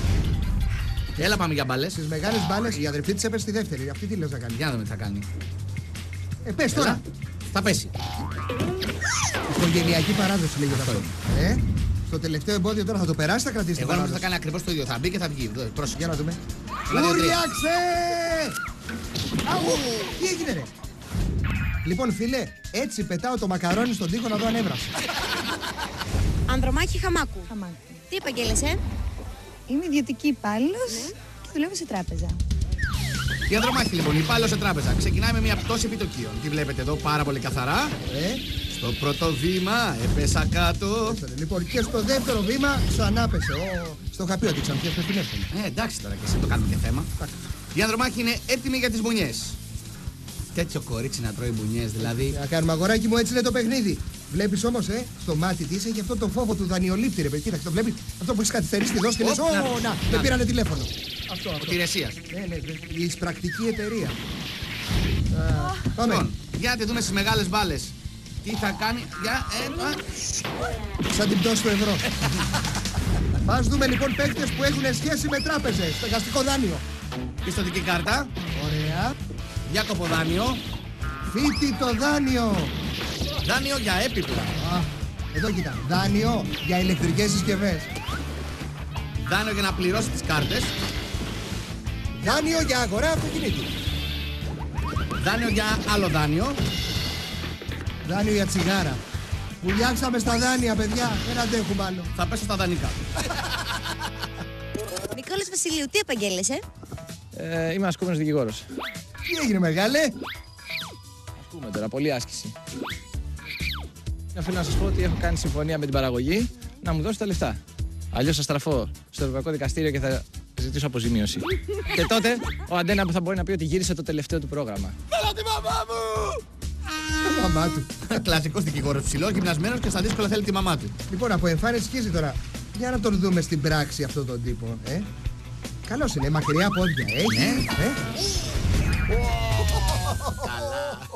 Έλα, πάμε για μπάλες. Στις μεγάλες μπάλες η αδερφή της έπεσε στη δεύτερη. Αυτή τι λες να κάνει? Για να δούμε τι θα κάνει. Πες τώρα. Θα πέσει. Οικογενειακή παράδοση λέγεται αυτό. Στο τελευταίο εμπόδιο τώρα θα το περάσει, θα κρατήσει την παράδοση. παράδοση. Θα κάνει ακριβώς το ίδιο. Θα μπει και θα βγει. Πρόσεχε. Για να δούμε. Ένα, Ουρλιάξε! Τι έγινε ρε? Λοιπόν φίλε, έτσι πετάω το μακαρόνι στον τοίχο να δω αν έβρασε. Ανδρομάχη Χαμάκου. Τι επαγγέλεσαι? Είμαι ιδιωτική υπάλληλος και δουλεύω σε τράπεζα. Η Ανδρομάχη λοιπόν, υπάλληλος σε τράπεζα. Ξεκινάει με μια πτώση επιτοκίων. Τη βλέπετε εδώ πάρα πολύ καθαρά. Στο πρώτο βήμα έπεσα κάτω. Λοιπόν, και στο δεύτερο βήμα ξανά πέσε. Στο είχα πει ότι ξαναπιές πρέπει να έρθουν. Εντάξει τώρα και εσύ το κάνουμε και θέμα. Η Ανδρομάχη είναι έτοιμη για τις μπουνιές. Τέτοιο κορίτσι να τρώει μπουνιές δηλαδή. Να κάνουμε αγοράκι μου, έτσι είναι το παιχνίδι. Βλέπεις όμως, στο μάτι της έχει αυτό το φόβο του δανειολήπτη, ρε παιδί. Κοίταξε, το βλέπεις. Αυτό που έχεις καθυστερήσει τη δόση και λες, να, με πήρανε τηλέφωνο. Αυτό. Υπηρεσίας. Ναι, η εισπρακτική εταιρεία. Πάμε. Λοιπόν, για να τη δούμε στις μεγάλες μπάλες. Τι θα κάνει, σαν την πτώση του ευρώ. Μας δούμε λοιπόν παίκτες που έχουν σχέση με τράπεζες. Στεγαστικό δάνειο. Πιστωτική κάρτα. Ωραία. Διάκοπο δάνειο. Φοιτητο δάνειο. Δάνειο για έπιπλα. Εδώ κοίτα. Δάνειο για ηλεκτρικές συσκευές. Δάνειο για να πληρώσει τις κάρτες. Δάνειο για αγορά αυτοκινήτου. Δάνειο για άλλο δάνειο. Δάνειο για τσιγάρα. Βουλιάξαμε στα δάνεια, παιδιά. Δεν αντέχουμε άλλο. Θα πέσω στα δανεικά. Νικόλας Βασιλείου, τι επαγγέλλεσαι? Είμαι ασκούμενος δικηγόρος. Τι έγινε, μεγάλε? Ασκούμε τώρα, πολλή άσκηση. Οφείλω να σας πω ότι έχω κάνει συμφωνία με την παραγωγή να μου δώσει τα λεφτά. Αλλιώς θα στραφώ στο Ευρωπαϊκό Δικαστήριο και θα ζητήσω αποζημίωση. Και τότε ο Αντένα που θα μπορεί να πει ότι γύρισε το τελευταίο του πρόγραμμα. Θέλω τη μαμά μου! Η μαμά του. Κλασικός δικηγόρος, ψηλός, γυμνασμένος και στα δύσκολα θέλει τη μαμά του. Λοιπόν, από εμφάνιση σκίζει τώρα. Για να τον δούμε στην πράξη αυτόν τον τύπο. Καλός είναι, μακριά πόδια. Έχει. Καλά.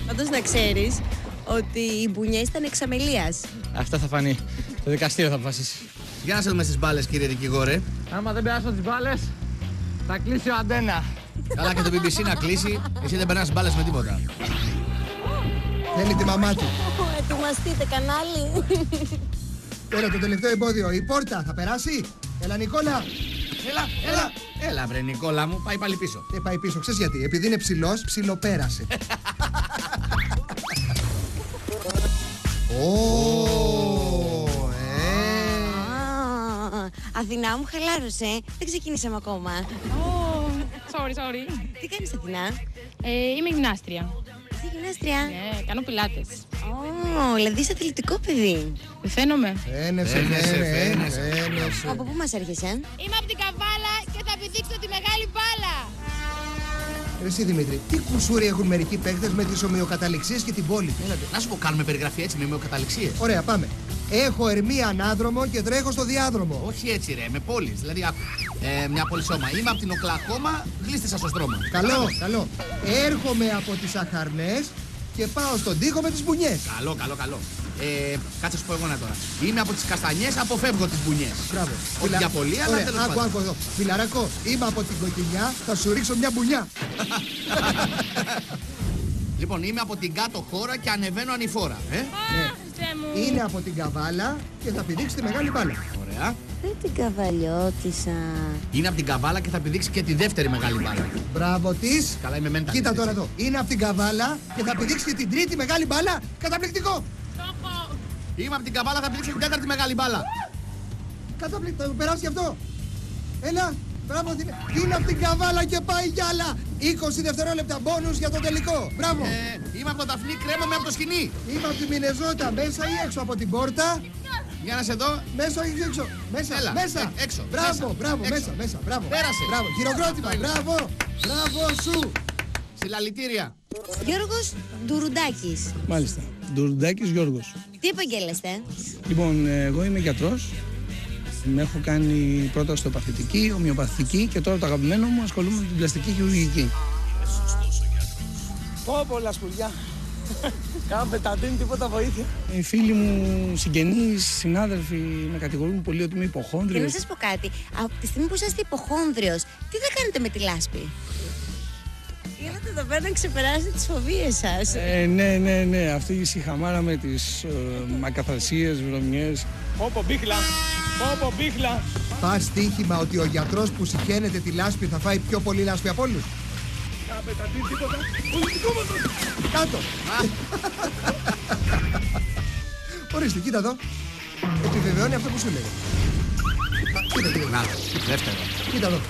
Πάντως να ξέρεις ότι οι μπουνιές ήταν εξαμελίας. Αυτό θα φανεί. Το δικαστήριο θα αποφασίσει. Για να σε δούμε στις μπάλες, κύριε δικηγόρε. Άμα δεν περάσω τις μπάλες, θα κλείσει ο Αντένα. Καλά και το BBC να κλείσει, εσύ δεν περνάς μπάλες με τίποτα. Θέλει τη μαμά του. Ετοιμαστείτε κανάλι. Τώρα το τελευταίο εμπόδιο. Η πόρτα θα περάσει. Έλα, Νικόλα. Έλα βρε Νικόλα μου, πάει πάλι πίσω. Πάει πίσω, ξέρεις γιατί? Επειδή είναι ψηλός, ψιλοπέρασε. Αθηνά μου, χαλάρωσε. Δεν ξεκινήσαμε ακόμα. Sorry. Τι κάνεις, Αθηνά? Είμαι γυμνάστρια. Είσαι γυμνάστρια? Ναι, κάνω πιλάτες. Δηλαδή είσαι αθλητικό παιδί. Δεν φαίνομαι. Φαίνεσαι. Από πού μας έρχεσαι? Είμαι από την Καβάλα και θα πηδήξω τη μεγάλη μπάλα. Εσύ Δημήτρη, τι κουσούρι έχουν μερικοί παίκτες με τις ομοιοκαταληξίες και την πόλη. Να σου πω, κάνουμε περιγραφή έτσι με ομοιοκαταληξίες. Ωραία, πάμε. Έχω ερμή ανάδρομο και τρέχω στο διάδρομο. Όχι έτσι ρε, με πόλεις. Δηλαδή, μια πολυσώμα. Είμαι από την Οκλαχώμα, γλίστησα στο στρώμα. Καλό. Έρχομαι από τις Αχαρνές και πάω στον τοίχο με τις μπουνιές. Καλό. Κάτσε σου πω εγώ τώρα. Είμαι από τις Καστανιές, αποφεύγω τις μπουνιές. Μπράβο. Όχι για πολύ, αλλά τέλος πάντων. Άκου εδώ. Φιλαράκο, είμαι από την Κοκκινιά, θα σου ρίξω μια μπουνιά. Λοιπόν, είμαι από την κάτω χώρα και ανεβαίνω ανηφόρα. Είναι από την Καβάλα και θα πηδήξει τη μεγάλη μπάλα. Ωραία. Δεν την καβαλιώτησα. Είναι από την Καβάλα και θα πηδήξει και τη δεύτερη μεγάλη μπάλα. Μπράβο της. Καλά, είμαι μεν. Κοίτα τώρα εδώ. Είναι από την Καβάλα και θα πηδήξει και την τρίτη μεγάλη μπάλα. Καταπληκτικό. Είμαι από την Καβάλα, θα πηδήξει και την τέταρτη μεγάλη μπάλα. Καταπληκτικό. Θα περάσει αυτό. Έλα. Μπράβο. Είναι από την Καβάλα και πάει για άλλα 20 δευτερόλεπτα μπόνους για το τελικό. Μπράβο. Είμαι από το Ταφνί, κρέμομαι από το σκηνή. Είμαι από τη Μινεζότα. Μέσα ή έξω από την πόρτα? Για να σε δω. Μέσα ή έξω? Έλα, μέσα. Έξω. Μπράβο, μέσα. Μπράβο. Πέρασε. Μπράβο. Χειροκρότημα. Μπράβο σου. Συλλαλητήρια. Γιώργος Ντουρουντάκης. Μάλιστα. Ντουρουντάκης Γιώργος. Τι επαγγέλλεστε? Λοιπόν, εγώ είμαι γιατρός. Έχω κάνει πρώτα οστεοπαθητική, ομοιοπαθητική και τώρα το αγαπημένο μου ασχολούμαι με την πλαστική χειρουργική. Πολλά σκουλιά. Κάνω πεταντίν, τίποτα βοήθεια. Οι φίλοι μου, συγγενείς, συνάδελφοι με κατηγορούν πολύ ότι είμαι υποχόνδριος. Και να σας πω κάτι, από τη στιγμή που είσαστε υποχόνδριος, τι θα κάνετε με τη λάσπη? Ήρθατε εδώ πέρα να ξεπεράσετε τις φοβίες σας. Ναι, αυτή η σιχαμάρα με τις ακαθαρσίες, βρωμιές. Πόπο μπίχλα. Πας στοίχημα ότι ο γιατρός που συχαίνεται τη λάσπη θα φάει πιο πολύ λάσπη από όλους. Πεταντίν, τίποτα. Πολιτικό μας. Κάτω. Ορίστε, κοίτα εδώ. Επιβεβαιώνει αυτό που σου λέει. Κοίτα. Να, δεύτερο. Κοίτα εδώ.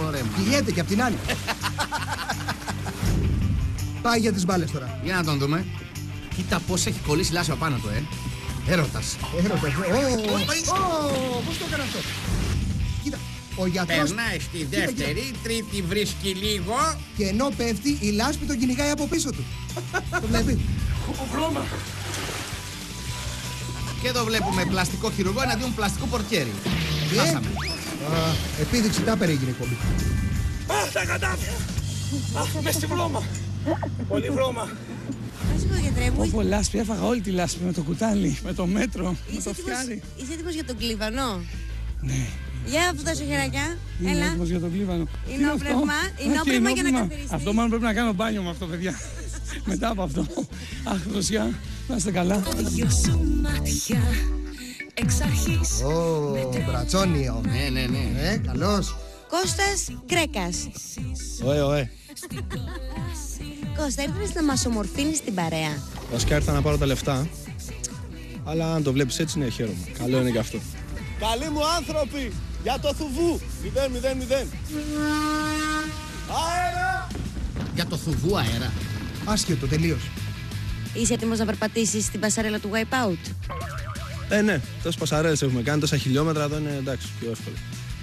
Ωραία, Κυλιέται και απ' την άλλη. Πάει για τις μπάλες τώρα. Για να τον δούμε. Κοίτα πώς έχει κολλήσει λάσπη απάνω του, Έρωτας. Πώς το έκανε αυτό? Κοίτα. Ο γιατρός περνάει στη δεύτερη, τρίτη βρίσκει λίγο. και ενώ πέφτει η λάσπη τον κυνηγάει από πίσω του. Το βλέπει. Και εδώ βλέπουμε πλαστικό χειρουργό εναντίον πλαστικού πορτιέρι. Χάσαμε. Επίδειξη τάπερ έγινε η κομπή. Τα κατάφερα. Μες στη βρώμα. Πολύ βρώμα. Πω λάσπη, έφαγα όλη τη λάσπη με το κουτάλι, με το μέτρο, με το φτιάρι. Είσαι έτοιμος για τον κλίβανο? Ναι. Για να φτάσω χεράκια. Είμαι Έλα. έτοιμος για το κλίβανο. Ενόπνευμα για να καθαριστεί. Αυτό μάλλον πρέπει να κάνω μπάνιο με αυτό, παιδιά. Μετά από αυτό. Αχ, δροσιά. Να είστε καλά. Μπρατσόνιο. Ναι. Καλός. Κώστας Γκρέκας. Ωε. Κώστα, ήρθες να μας ομορφύνεις την παρέα. Βασικά ήρθα να πάρω τα λεφτά. Αλλά αν το βλέπεις έτσι, ναι, χαίρομαι. Καλό είναι και αυτό. Καλοί μου άνθρωποι, για το θουβού. 0-0-0. Αέρα! Για το θουβού αέρα. Άσχετο, τελείως. Είσαι έτοιμος να περπατήσεις στην πασαρέλα του Wipeout? Ναι. Τόσες πασαρέλες έχουμε κάνει, τόσα χιλιόμετρα, εδώ είναι εντάξει, πιο εύκολο.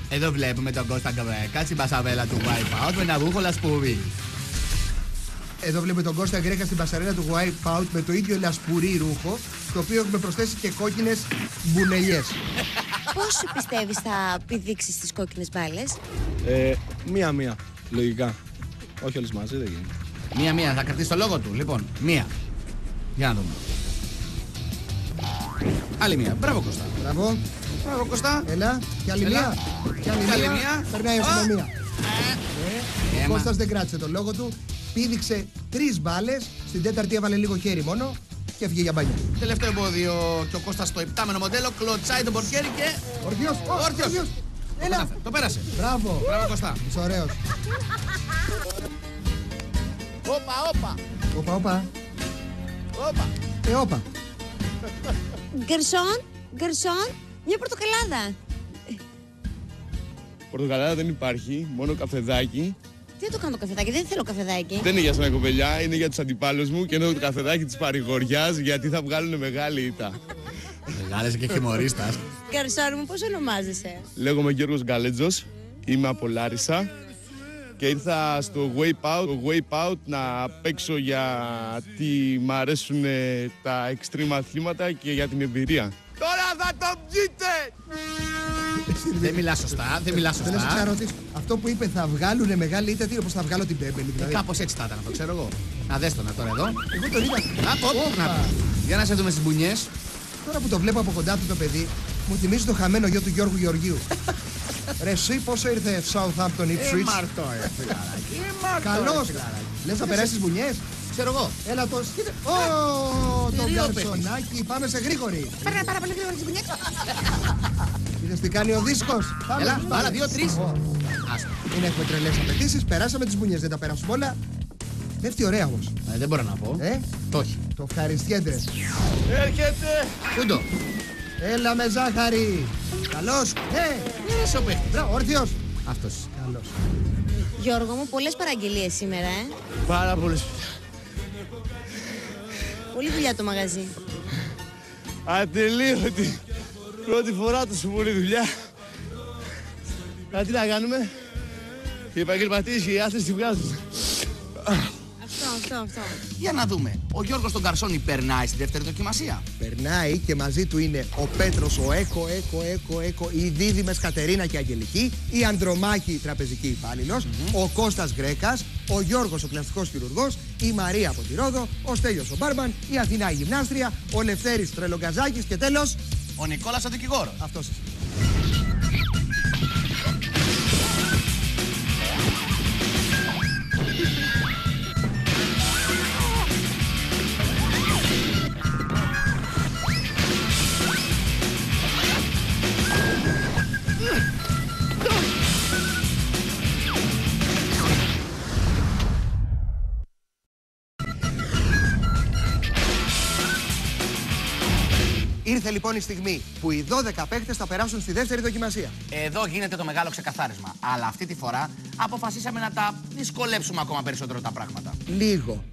Εδώ βλέπουμε τον Κώστα Γκρέκα στην πασαρέλα του Wipeout με ένα ρούχο λασπουρί. Εδώ βλέπουμε τον Κώστα Γκρέκα στην πασαρέλα του Wipeout με το ίδιο λασπουρί ρούχο, στο οποίο έχουμε προσθέσει και κόκκινες μπουνελιές. Πώς πιστεύεις θα πηδήξεις τις κόκκινες μπάλες? Μία-μία, λογικά. Όχι όλες μαζί, δεν γίνεται. Μία-μία, θα κρατήσει το λόγο του. Λοιπόν, μία. Για να δούμε. Άλλη μία. Μπράβο, Κώστα. Μπράβο. Μπράβο, Κώστα. Έλα. Και άλλη μία. Και άλλη μία. Περνάει ως μία. Ο Κώστας δεν κράτησε τον λόγο του. Πήδηξε 3 μπάλες. Στην τέταρτη έβαλε λίγο χέρι μόνο και έφυγε για μπάνια. Τελευταίο εμπόδιο και ο Κώστας στο υπτάμενο μοντέλο κλωτσάει τον πορτιέρι και. Όρθιος. Έλα. Το πέρασε. Μπράβο. Μπράβο, Κώστα. Είσαι ωραίος. Όπα. Όπα. Γκερσόν, μια πορτοκαλάδα. Πορτοκαλάδα δεν υπάρχει, μόνο καφεδάκι. Τι θα το κάνω το καφεδάκι, δεν θέλω καφεδάκι. Δεν είναι για σένα κοπελιά, είναι για τους αντιπάλους μου και είναι το καφεδάκι της παρηγοριάς γιατί θα βγάλουν μεγάλη ήττα. Μεγάλες και χιμωρίστας. Γκερσόν μου, πώς ονομάζεσαι? Λέγομαι Γιώργος Γκαλέτζος, είμαι από Λάρισα και ήρθα στο Wipeout να παίξω γιατί μ' αρέσουν τα extreme αθλήματα και για την εμπειρία. Τώρα θα το πιείτε! Δεν μιλά σωστά, δεν μιλά σωστά. Θέλω να σε ρωτήσω, αυτό που είπε θα βγάλουνε μεγάλη ήττα, τι είναι, πως θα βγάλω την πέμπελη δηλαδή? Κάπως έτσι θα ήταν, το ξέρω εγώ. Να δες τον τώρα εδώ. Εγώ τον είδα. Για να σε δούμε στις μπουνιές. Τώρα που το βλέπω από κοντά του το παιδί, μου θυμίζει το χαμένο γιο του Γιώργου Γεωργίου. Ρε εσύ πόσο ήρθε Southampton Ipswich? Μάρτο, φιλαράκι. Καλώς. Λες να περάσεις τις μπουνιές? Ξέρω εγώ. Έλα το σκείτε. Το γκαρσονάκι, πάμε σε γρήγορη. Παίρνε πάρα πολύ γρήγορα τις μπουνιές. Είδες τι κάνει ο δίσκος? Έλα, άλλα 2-3. Δεν έχουμε τρελές απαιτήσεις, περάσαμε τις μπουνιές, δεν τα περάσουμε όλα. Πέφτει ωραία όμως. Δεν μπορώ να πω. Το όχι. Το ευχαριστιέται. Έρχεται! Πούντο. Έλα με ζάχαρη. Καλώς. Μπράβο, όρθιος. Αυτός. Καλώς. Γιώργο μου, πολλές παραγγελίες σήμερα, Πάρα πολλές. Πολύ δουλειά το μαγαζί. Ατελείωτη. Πρώτη φορά τόσο πολλή δουλειά. Τι να κάνουμε? Οι επαγγελματίες και οι άθλες τη βγάζουν. Αυτό. Για να δούμε. Ο Γιώργος τον Καρσόνη περνάει στη δεύτερη δοκιμασία. Περνάει και μαζί του είναι ο Πέτρος, ο Έκο, οι δίδυμες Κατερίνα και Αγγελική, η Ανδρομάχη τραπεζική υπάλληλος, ο Κώστας Γκρέκας, ο Γιώργος ο κλαστικός χειρουργός, η Μαρία από τη Ρόδο, ο Στέλιος ο μπάρμαν, η Αθηνά η γυμνάστρια, ο Λευτέρης Τρελογκαζάκης και τέλος ο Νικόλας ο δικηγόρος. αυτός είσαι. Ήρθε λοιπόν η στιγμή που οι 12 παίκτες θα περάσουν στη δεύτερη δοκιμασία. Εδώ γίνεται το μεγάλο ξεκαθάρισμα. Αλλά αυτή τη φορά αποφασίσαμε να τα δυσκολέψουμε ακόμα περισσότερο τα πράγματα. Λίγο.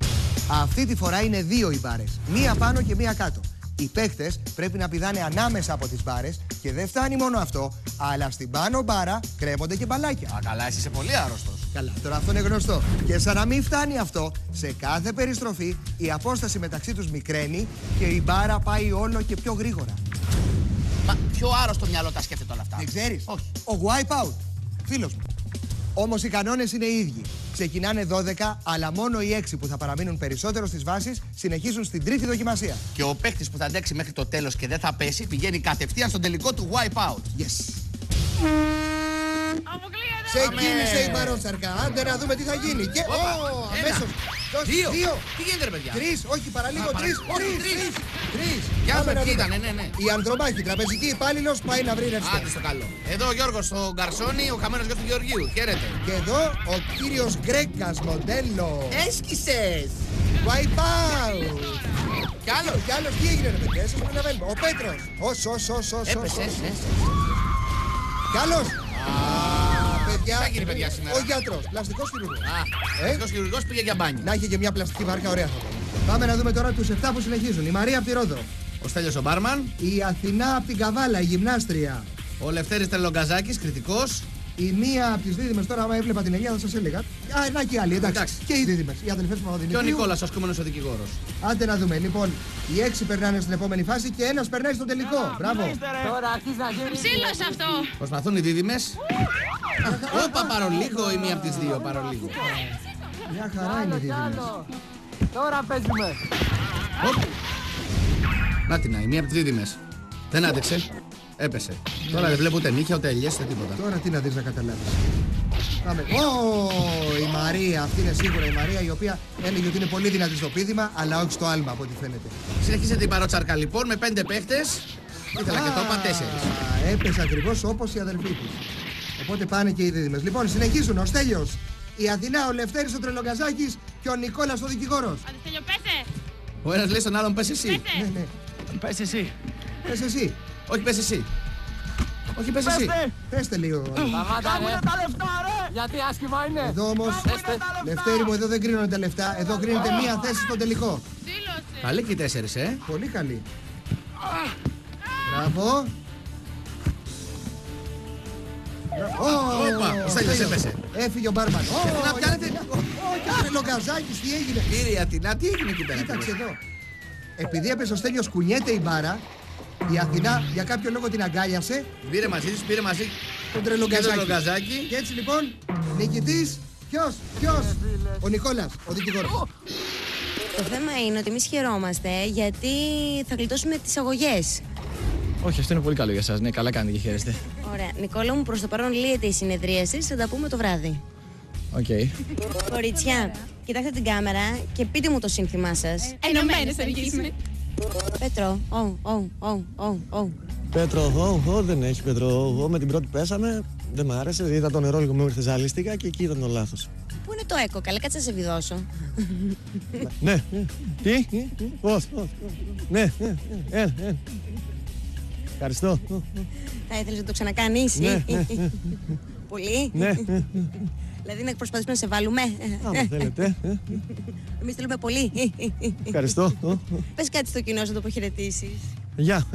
Αυτή τη φορά είναι 2 οι μπάρες. Μία πάνω και μία κάτω. Οι παίκτες πρέπει να πηδάνε ανάμεσα από τις μπάρες και δεν φτάνει μόνο αυτό, αλλά στην πάνω μπάρα κρέμονται και μπαλάκια. Α, καλά, εσύ είσαι πολύ άρρωστος. Καλά, τώρα αυτό είναι γνωστό. Και σαν να μην φτάνει αυτό, σε κάθε περιστροφή η απόσταση μεταξύ τους μικραίνει και η μπάρα πάει όλο και πιο γρήγορα. Μα ποιο άρρωστο μυαλό τα σκέφτεται όλα αυτά? Δεν ξέρεις? Όχι. Ο Wipeout, φίλος μου. Όμως οι κανόνες είναι οι ίδιοι. Ξεκινάνε 12, αλλά μόνο οι 6 που θα παραμείνουν περισσότερο στις βάσεις συνεχίζουν στην τρίτη δοκιμασία. Και ο παίκτης που θα αντέξει μέχρι το τέλος και δεν θα πέσει πηγαίνει κατευθείαν στον τελικό του Wipeout. Yes. Ξεκίνησε η μπαρότσαρκα. Άντε να δούμε τι θα γίνει. Και αμέσως. Δύο. Δύο. Τι γίνεται, ρε παιδιά? Τρεις, όχι παραλίγο. Τρεις. Για να δούμε τι ήταν, ναι. Η Ανδρομάχη, τραπεζική υπάλληλος, πάει να βρει ρευστό. Άντε στο καλό. Εδώ ο Γιώργος ο Γκαρσόνη, ο χαμένος γιος του Γεωργίου. Χαίρετε. Και εδώ ο κύριος Γκρέκας μοντέλο. Έσκησες. Wipeout. Κι άλλος. Τι έγινε, ρε παιδιά, σας καταλαβαίνουμε. Ο Πέτρος. Έπεσες, ναι. Κι άλλος. Τι θα γίνει, παιδιά, σήμερα? Ο γιατρός, πλαστικός χειρουργός. Πλαστικός χειρουργός πήγε για μπάνιο. Να έχει και μια πλαστική βάρκα, ωραία θα ήταν. Πάμε να δούμε τώρα τους 7 που συνεχίζουν. Η Μαρία από τη Ρόδο. Ο Στέλιος ο μπάρμαν. Η Αθηνά από την Καβάλα, η γυμνάστρια. Ο Λευτέρης Τελογκαζάκης, κριτικός. Η μία από τις δίδυμες, τώρα άμα έβλεπα την Ελιά θα σας έλεγα. Να και οι άλλοι, εντάξει. Και οι δίδυμες, οι αδελφές Παπαδημητρίου. Και ο Νικόλας, ασκούμενος ο δικηγόρος. Άντε να δούμε. Λοιπόν, οι 6 περνάνε στην επόμενη φάση και ένας περνάει στο τελικό. Μπράβο. Ψήλος αυτό. Προσπαθούν οι δίδυμες. Όπα, παρολίγο ή μία από τις δύο, παρολίγο. Μια χαρά είναι οι δίδυμες. Τώρα παίζουμε. Να την, η μία από τις δίδυμες. Δεν άντεξε. Έπεσε. Τώρα δεν βλέπω ούτε νύχια ούτε ελιές ούτε τίποτα. Τώρα τι να δεις να καταλάβεις. Πάμε. Η Μαρία, αυτή είναι σίγουρα η Μαρία, η οποία έλεγε ότι είναι πολύ δυνατή στο πήδημα, αλλά όχι στο άλμα από ό,τι φαίνεται. Συνεχίζεται η παρότσαρκα λοιπόν με 5 παίχτες. Ήθελα και το είπα 4. Έπεσε ακριβώς όπως η αδελφή της. Οπότε πάνε και οι δίδυμες. Λοιπόν, συνεχίζουν ο Στέλιος, η Αθηνά, ο Λευτέρης ο Τρελογκαζάκης και ο Νικόλας ο δικηγόρος. Άντε Στέλιο, πέσε. Ο ένας λέει στον άλλον πες εσύ. Ναι. Πες εσύ. Πες εσύ. Όχι, πες εσύ. Όχι, πες εσύ. Πέστε λίγο. Σταμάτα ρε. Τα λεφτά ρε. Γιατί άσχημα είναι. Εδώ όμως, Λευτέρη μου, εδώ δεν κρίνονται τα λεφτά. Εδώ κρίνεται μία θέση στο τελικό. Καλή και οι 4, Πολύ καλή. Μπράβο. Όπα, ο Στέλιος έπεσε. Έφυγε ο μπάρμαν. Να πιάνετε. Και ο Τρελογκαζάκης, τι έγινε. Κύριε Αθηνά, τι έγινε εκεί πέρα? Κοίταξε εδώ. Επειδή έπεσε ο Στέλιος, κουνιέται η μπάρα. Η Αθηνά για κάποιο λόγο την αγκάλιασε. Πήρε μαζί τον Τρελογκαζάκη. Τρελογκαζάκη. Και έτσι λοιπόν, νικητής, ποιος? Ο Νικόλας, ο δικηγόρος. Το θέμα είναι ότι εμείς χαιρόμαστε γιατί θα γλιτώσουμε τις αγωγές. Όχι, αυτό είναι πολύ καλό για εσάς. Ναι, καλά κάνετε και χαίρεστε. Ωραία. Νικόλα μου, προς το παρόν λύεται η συνεδρίαση. Θα τα πούμε το βράδυ. Οκ. Κοριτσιά, κοιτάξτε την κάμερα και πείτε μου το σύνθημά σας. Ενωμένες θα νικήσουμε. Πέτρο, Πέτρο, δεν έχει Πέτρο. Εγώ με την πρώτη πέσαμε, δεν μ' άρεσε. Είδα το νερό λίγο μου ήρθε, ζαλίστηκα και εκεί ήταν το λάθος. Πού είναι το έκο, καλά, κάτσε να σε βιδώσω. Ναι, τι, πώς, ναι, ευχαριστώ. Θα ήθελες να το ξανακάνεις? Ναι. Πολύ? Ναι. Δηλαδή να προσπαθήσουμε να σε βάλουμε. Άμα θέλετε. Εμείς θέλουμε πολύ. Ευχαριστώ. Πες κάτι στο κοινό σου να το αποχαιρετήσεις. Γεια.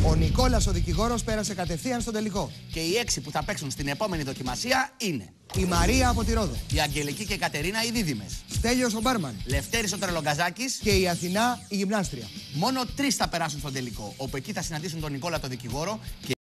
Ο Νικόλας ο δικηγόρος πέρασε κατευθείαν στο τελικό. Και οι 6 που θα παίξουν στην επόμενη δοκιμασία είναι η Μαρία από τη Ρόδο, η Αγγελική και η Κατερίνα οι δίδυμες, Στέλιος ο μπάρμαν, Λευτέρης ο Τρελογκαζάκης και η Αθηνά η γυμνάστρια. Μόνο 3 θα περάσουν στον τελικό, όπου εκεί θα συναντήσουν τον Νικόλα τον δικηγόρο.